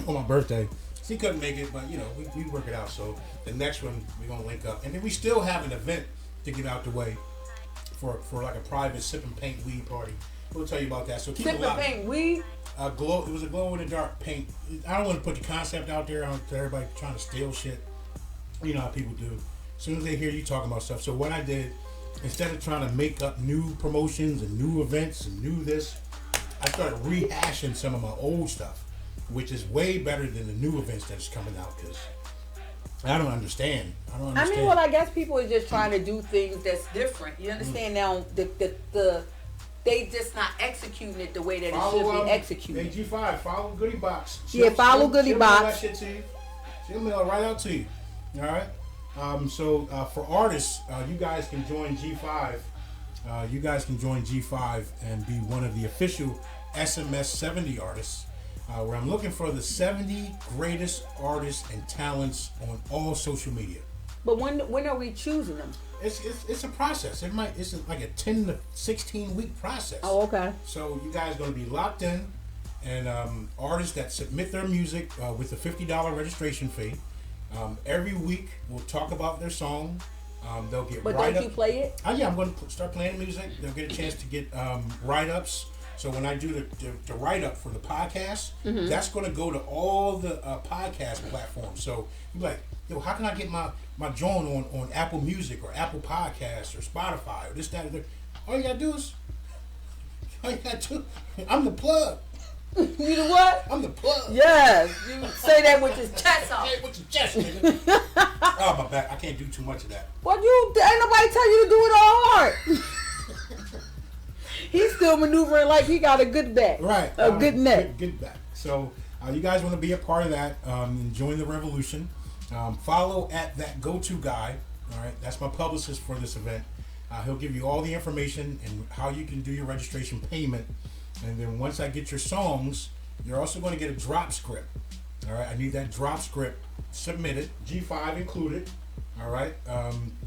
on my birthday. She couldn't make it, but you know, we work it out. So the next one we're gonna link up, and then we still have an event to get out the way for like a private sip and paint weed party. We'll tell you about that. So keep Sip and paint weed. Glow. It was a glow in the dark paint. I don't want to put the concept out there to everybody trying to steal shit. You know how people do. As soon as they hear you talking about stuff. So what I did, instead of trying to make up new promotions and new events and new this, I started rehashing some of my old stuff, which is way better than the new events that's coming out. Because I don't understand. I mean, well, I guess people are just trying to do things that's different. You understand now? They just not executing it the way that it should be executed. G5, follow Goodie Box. Follow Goodie Box. She'll mail that shit to you. She'll mail it right out to you. All right. So for artists, you guys can join G5. You guys can join G5 and be one of the official SMS 70 artists, where I'm looking for the 70 greatest artists and talents on all social media. But when are we choosing them? It's a process. It's like a 10 to 16 week process. Oh, okay. So you guys are going to be locked in, and artists that submit their music with a $50 registration fee. Every week we'll talk about their song. They'll get But don't you play it? Yeah, I'm going to start playing music. They'll get a chance to get write-ups. So when I do the write-up for the podcast, that's going to go to all the podcast platforms. So you're like, yo, how can I get my joint on Apple Music or Apple Podcasts or Spotify or this, that, or that? All you got to do is, I'm the plug. You know what? I'm the plug. Yes. You say that with your chest out. Say it with your chest, nigga. Oh, my back. I can't do too much of that. Well, ain't nobody tell you to do it all hard. He's still maneuvering like he got a good back. Right. A good neck. Good back. So you guys want to be a part of that and join the revolution. Follow at that go-to guy. All right. That's my publicist for this event. He'll give you all the information and how you can do your registration payment. And then once I get your songs, you're also going to get a drop script. All right. I need that drop script submitted, G5 included. All right.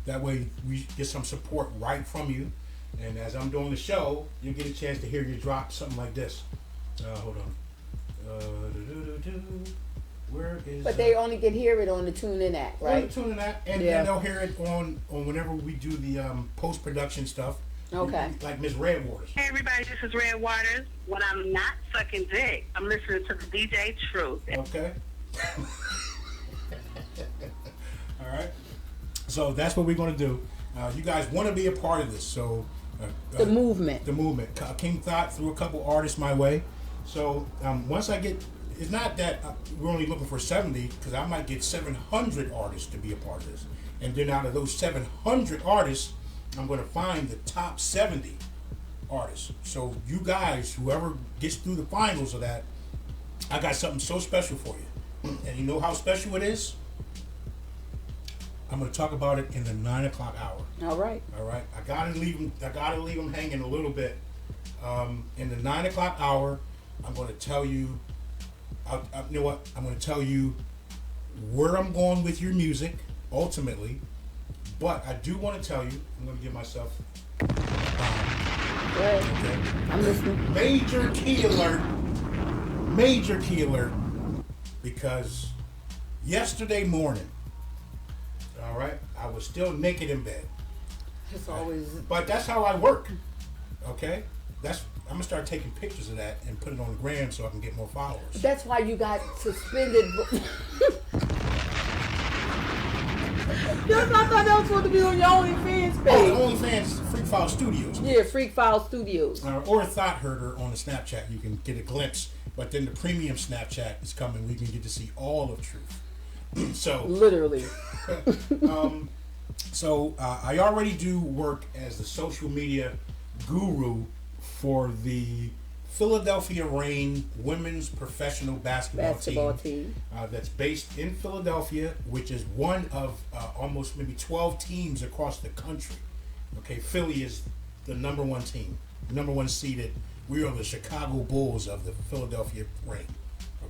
That way we get some support right from you. And as I'm doing the show, you get a chance to hear you drop something like this. Hold on. Where is? But they only can hear it on the TuneIn app, right? On the TuneIn app, and they'll hear it on whenever we do the post production stuff. Okay. Like Miss Red Waters. Hey everybody, this is Red Waters. When I'm not sucking dick, I'm listening to the DJ Truth. Okay. All right. So that's what we're going to do. You guys want to be a part of this, so the movement. King Thought threw a couple artists my way. So once I get, it's not that we're only looking for 70, because I might get 700 artists to be a part of this, and then out of those 700 artists, I'm going to find the top 70 artists. So you guys, whoever gets through the finals of that, I got something so special for you. And you know how special it is? I'm going to talk about it in the 9 o'clock hour. All right. I gotta leave them hanging a little bit. In the 9 o'clock hour, I'm going to tell you. You know what? I'm going to tell you where I'm going with your music ultimately. But I do want to tell you. I'm going to give myself. Okay. I'm listening. Major key alert. Because yesterday morning. All right, I was still naked in bed. It's always. But that's how I work. Okay, I'm gonna start taking pictures of that and put it on the gram so I can get more followers. That's why you got suspended. I thought that was supposed to be on your OnlyFans page. Oh, the OnlyFans Freak File Studios. Yeah, Freak File Studios. Or Thought Herder on the Snapchat. You can get a glimpse. But then the premium Snapchat is coming. We can get to see all of Truth. So literally. I already do work as the social media guru for the Philadelphia Reign women's professional basketball team. That's based in Philadelphia, which is one of almost maybe 12 teams across the country. Okay, Philly is the number one team, number one seeded. We are the Chicago Bulls of the Philadelphia Reign.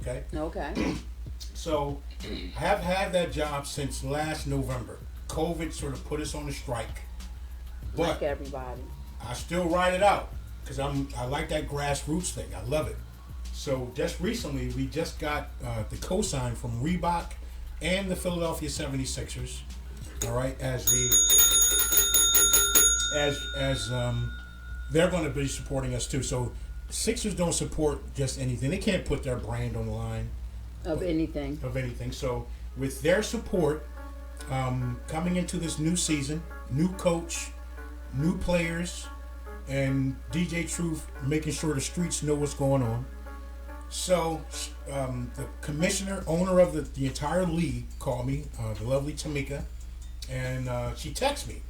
Okay? Okay. So, I have had that job since last November. COVID sort of put us on a strike. But like everybody. I still ride it out because I like that grassroots thing. I love it. So just recently, we just got the cosign from Reebok and the Philadelphia 76ers. All right, as they're going to be supporting us too. So Sixers don't support just anything. They can't put their brand on the line of anything. So with their support, coming into this new season, new coach, new players, and DJ Truuf making sure the streets know what's going on. So the commissioner, owner of the entire league, called me, the lovely Tamika, and she texted me,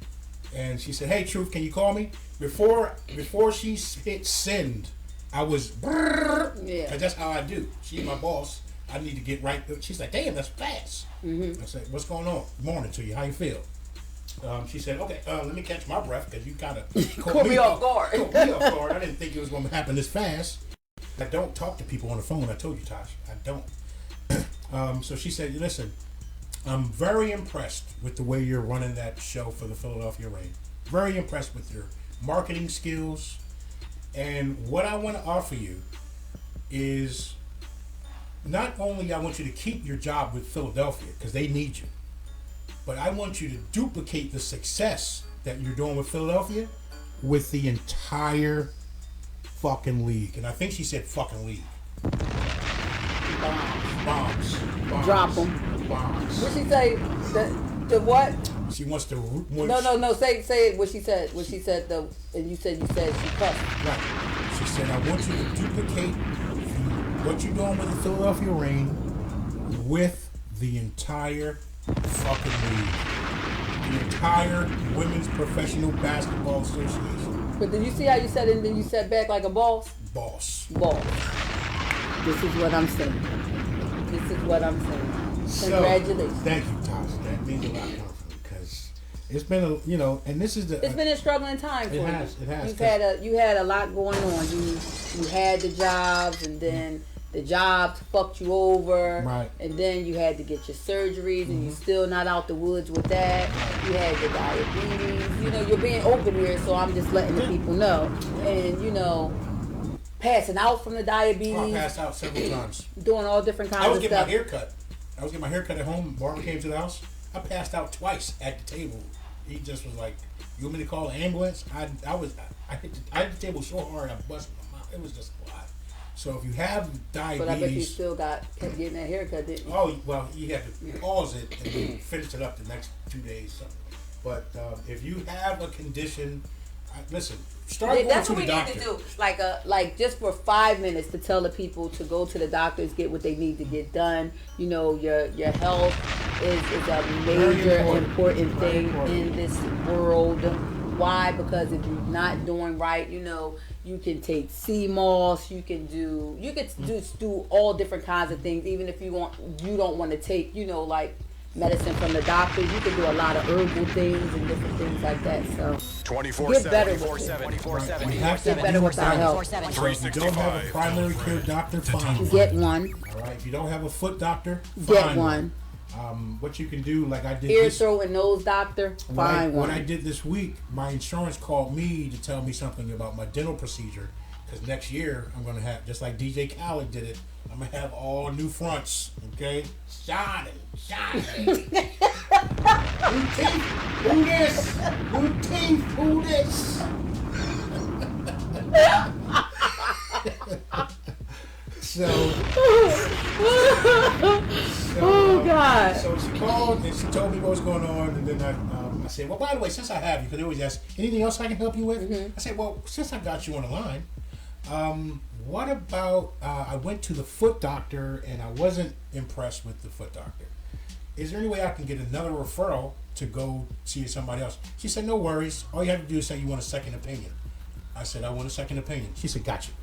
and she said, "Hey Truuf, can you call me?" Before she hit send, I was, because that's how I do. She's my boss. I need to get right. She's like, "Damn, that's fast." I said, "What's going on? Morning to you. How you feel?" She said, "Okay, let me catch my breath because you kind of caught me off guard." Caught me off guard. I didn't think it was going to happen this fast. I don't talk to people on the phone. I told you, Tosh. I don't. So she said, "Listen, I'm very impressed with the way you're running that show for the Philadelphia Reign. Very impressed with your marketing skills. And what I want to offer you is not only I want you to keep your job with Philadelphia because they need you, but I want you to duplicate the success that you're doing with Philadelphia with the entire fucking league." And I think she said fucking league. Bombs. Drop them. Bombs. What she say? The what? She wants to. No. Say it. What she said. What she said. And you said she cussed. Right. She said, "I want you to duplicate what you're doing with the Philadelphia Reign with the entire fucking league, the entire Women's Professional Basketball Association." But did you see how you said it and then you said back like a boss? Boss. This is what I'm saying. Congratulations. So, thank you, Tosh. That means a lot coming from me because it's been and this is it's been a struggling time for you. It has. You had a lot going on. You had the jobs, and then the jobs fucked you over, right? And then you had to get your surgeries, and you're still not out the woods with that. You had the diabetes. You're being open here, so I'm just letting the people know. And passing out from the diabetes. I passed out several times. Doing all different kinds of stuff. I was getting my hair cut at home. Barber came to the house. I passed out twice at the table. He just was like, "You want me to call an ambulance?" I hit the table so hard I busted my mouth. It was just a lot. So if you have diabetes, but I bet you still kept getting that haircut, didn't you? Oh well, you had to pause it and then finish it up the next 2 days. So. But if you have a condition, listen. That's what we need to do. Like just for 5 minutes to tell the people to go to the doctors, get what they need to get done. Your health is a major important thing in this world. Why? Because if you're not doing right, you can take sea moss. You could do all different kinds of things. Even if you don't want to take like medicine from the doctor. You can do a lot of herbal things and different things like that. So 24/7, get better 24/7. We have to get better with our health. So if you don't have a primary care doctor, find one. Get one. All right. If you don't have a foot doctor, get find one. What you can do, like I did. Ear, throat, and nose doctor, find one. What I did this week, my insurance called me to tell me something about my dental procedure. Because next year I'm gonna have, just like DJ Khaled did it, I'm gonna have all new fronts. Okay, shining. New teeth, who this? New teeth, who this? Oh God! So she called and she told me what was going on, and then I said, "Well, by the way, since I have you, because they always ask, anything else I can help you with?" I said, "Well, since I got you on the line, what about I went to the foot doctor and I wasn't impressed with the foot doctor. Is there any way I can get another referral to go see somebody else?" She said, "No worries. All you have to do is say you want a second opinion." I said, "I want a second opinion." She said, "Got you."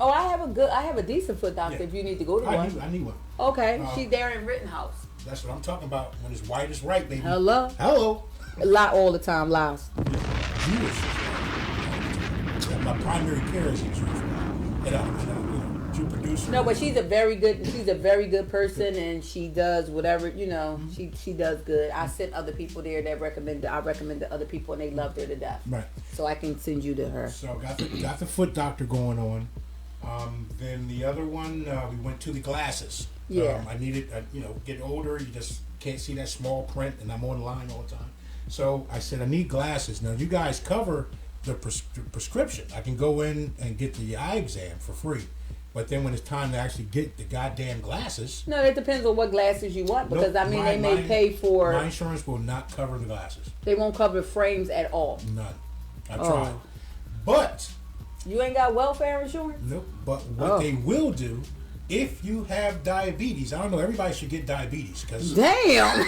Oh, I have a decent foot doctor if you need to go to one. I need one. Okay, she's there in Rittenhouse. That's what I'm talking about. When it's white, it's right, baby. Hello. Lie all the time, lies. Jewish. My primary care is in Jewish. Jew producer. No, but she's a very good person, and she does whatever, she does good. I sent other people there that I recommended other people, and they loved her to death. Right. So I can send you to her. So got the foot doctor going on. Then the other one, we went to the glasses. Yeah. I needed, get older, you just can't see that small print, and I'm online all the time. So I said, I need glasses. Now, you guys cover the prescription. I can go in and get the eye exam for free. But then when it's time to actually get the goddamn glasses... No, it depends on what glasses you want. Because, they may pay for... My insurance will not cover the glasses. They won't cover frames at all. None. I tried. But... You ain't got welfare insurance? Nope. But what they will do... If you have diabetes, I don't know, everybody should get diabetes. Damn!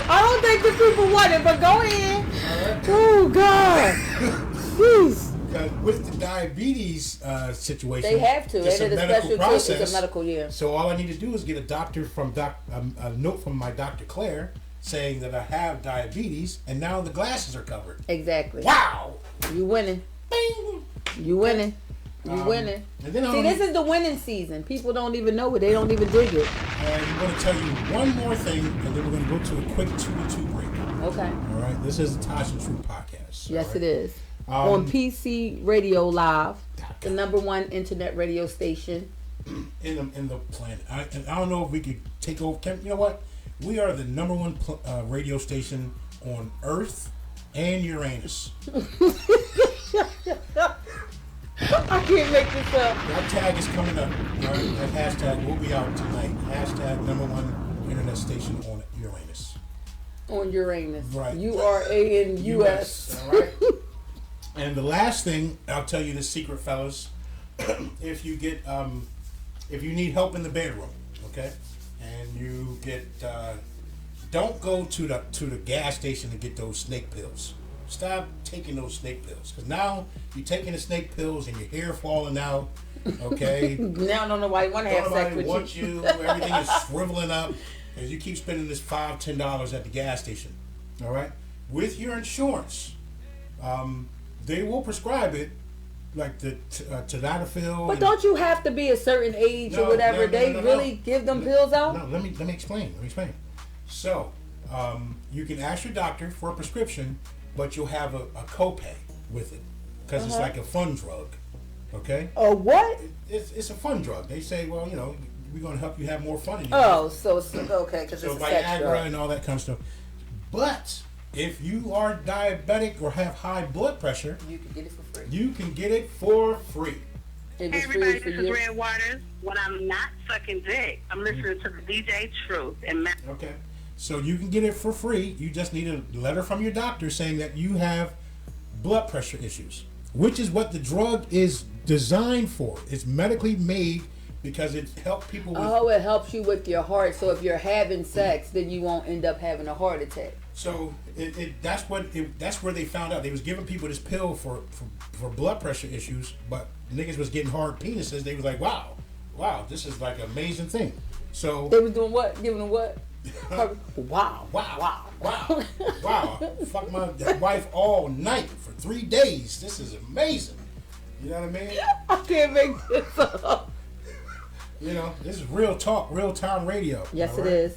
I don't think the people want it, but go ahead. Right. Oh, God. Jeez. Because with the diabetes situation, they have to. It's a medical process. It's a medical, yeah. So all I need to do is get a doctor from a note from my Dr. Claire saying that I have diabetes, and now the glasses are covered. Exactly. Wow! You winning. Bing! You winning. You winning. And then see, this is the winning season. People don't even know it. They don't even dig it. And I'm going to tell you one more thing, and then we're going to go to a quick 2-2 break. Okay. All right. This is the Tosh and Truuf Podcast. Yes, right? it is. On PC Radio Live, the #1 internet radio station in the planet. I don't know if we could take over. You know what? We are the #1 radio station on Earth and Uranus. I can't make this up. That tag is coming up. Right? That hashtag will be out tonight. Hashtag #1 internet station on Uranus. On Uranus. Right. URANUS. All right. And the last thing, I'll tell you this secret, fellas. If you get, if you need help in the bedroom, okay, and you get, don't go to the gas station to get those snake pills. Stop taking those snake pills, because now you're taking the snake pills and your hair falling out. Okay. Now nobody want to have sex with you. Everything is shriveling up because you keep spending this $5-10 at the gas station. All right. With your insurance, they will prescribe it, like the tadalafil. But don't you have to be a certain age or whatever? They really give them pills out? No, let me explain. So, you can ask your doctor for a prescription, but you'll have a copay with it because it's like a fun drug. Okay. A what? It's a fun drug. They say, well, we're going to help you have more fun in your life. life. So it's okay because it's a sex drug. Viagra and all that kind of stuff. But if you are diabetic or have high blood pressure, you can get it for free. You can get it for free. Hey everybody, this is Red Waters. When I'm not sucking dick, I'm listening to the DJ Truth. Okay. So you can get it for free. You just need a letter from your doctor saying that you have blood pressure issues, which is what the drug is designed for. It's medically made because it helps people with... Oh, it helps you with your heart. So if you're having sex, then you won't end up having a heart attack. So that's where they found out. They was giving people this pill for blood pressure issues, but niggas was getting hard penises. They was like, wow, this is like an amazing thing. So they was doing what? Giving them what? Wow. Fuck my wife all night for 3 days. This is amazing. You know what I mean? I can't make this up. This is real talk, real time radio. Yes, right? It is.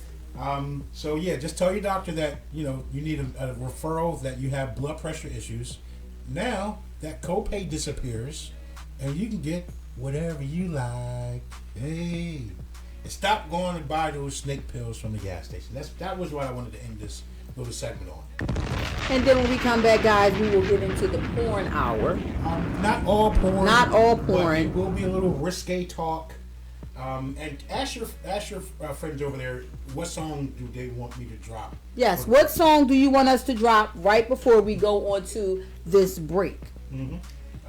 So yeah, just tell your doctor that you need a referral, that you have blood pressure issues. Now that copay disappears, and you can get whatever you like. Hey, and stop going to buy those snake pills from the gas station. That was what I wanted to end this little segment on. And then when we come back, guys, we will get into the porn hour. Not all porn. Not all porn. But it will be a little risque talk. And ask your friends over there, what song do they want me to drop? Yes, what song do you want us to drop right before we go on to this break? Mm-hmm.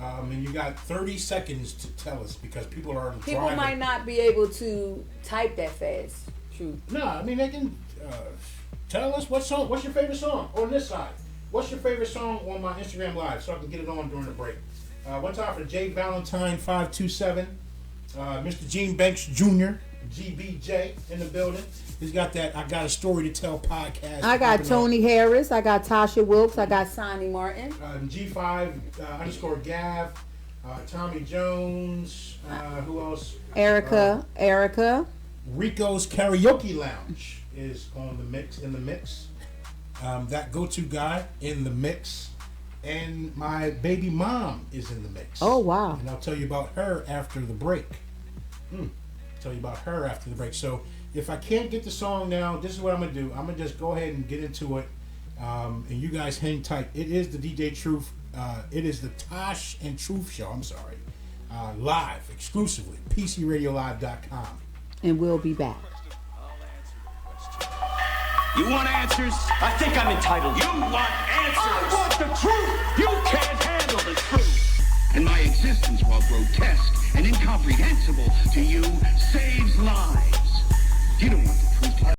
And you got 30 seconds to tell us, because people are driving. People might not be able to type that fast. True. No, I mean, they can tell us what's your favorite song on this side. What's your favorite song on my Instagram Live, so I can get it on during the break. One time for Jay Valentine 527. Mr. Gene Banks Jr. GBJ in the building. He's got that I Got a Story to Tell podcast. I got Tony Harris. I got Tasha Wilkes. I got Sonny Martin. G5 _ Gav. Tommy Jones. Who else? Erica. Rico's Karaoke Lounge is in the mix. That go-to guy in the mix. And my baby mom is in the mix. Oh, wow. And I'll tell you about her after the break. So if I can't get the song now, this is what I'm going to do. I'm going to just go ahead and get into it. And you guys hang tight. It is the DJ Truth. It is the Tosh and Truuf show. I'm sorry. Live, exclusively. PCRadioLive.com. And we'll be back. You want answers? I think I'm entitled. You want answers? I want the truth. You can't handle the truth. And my existence, while grotesque and incomprehensible to you, saves lives. You don't want the truth.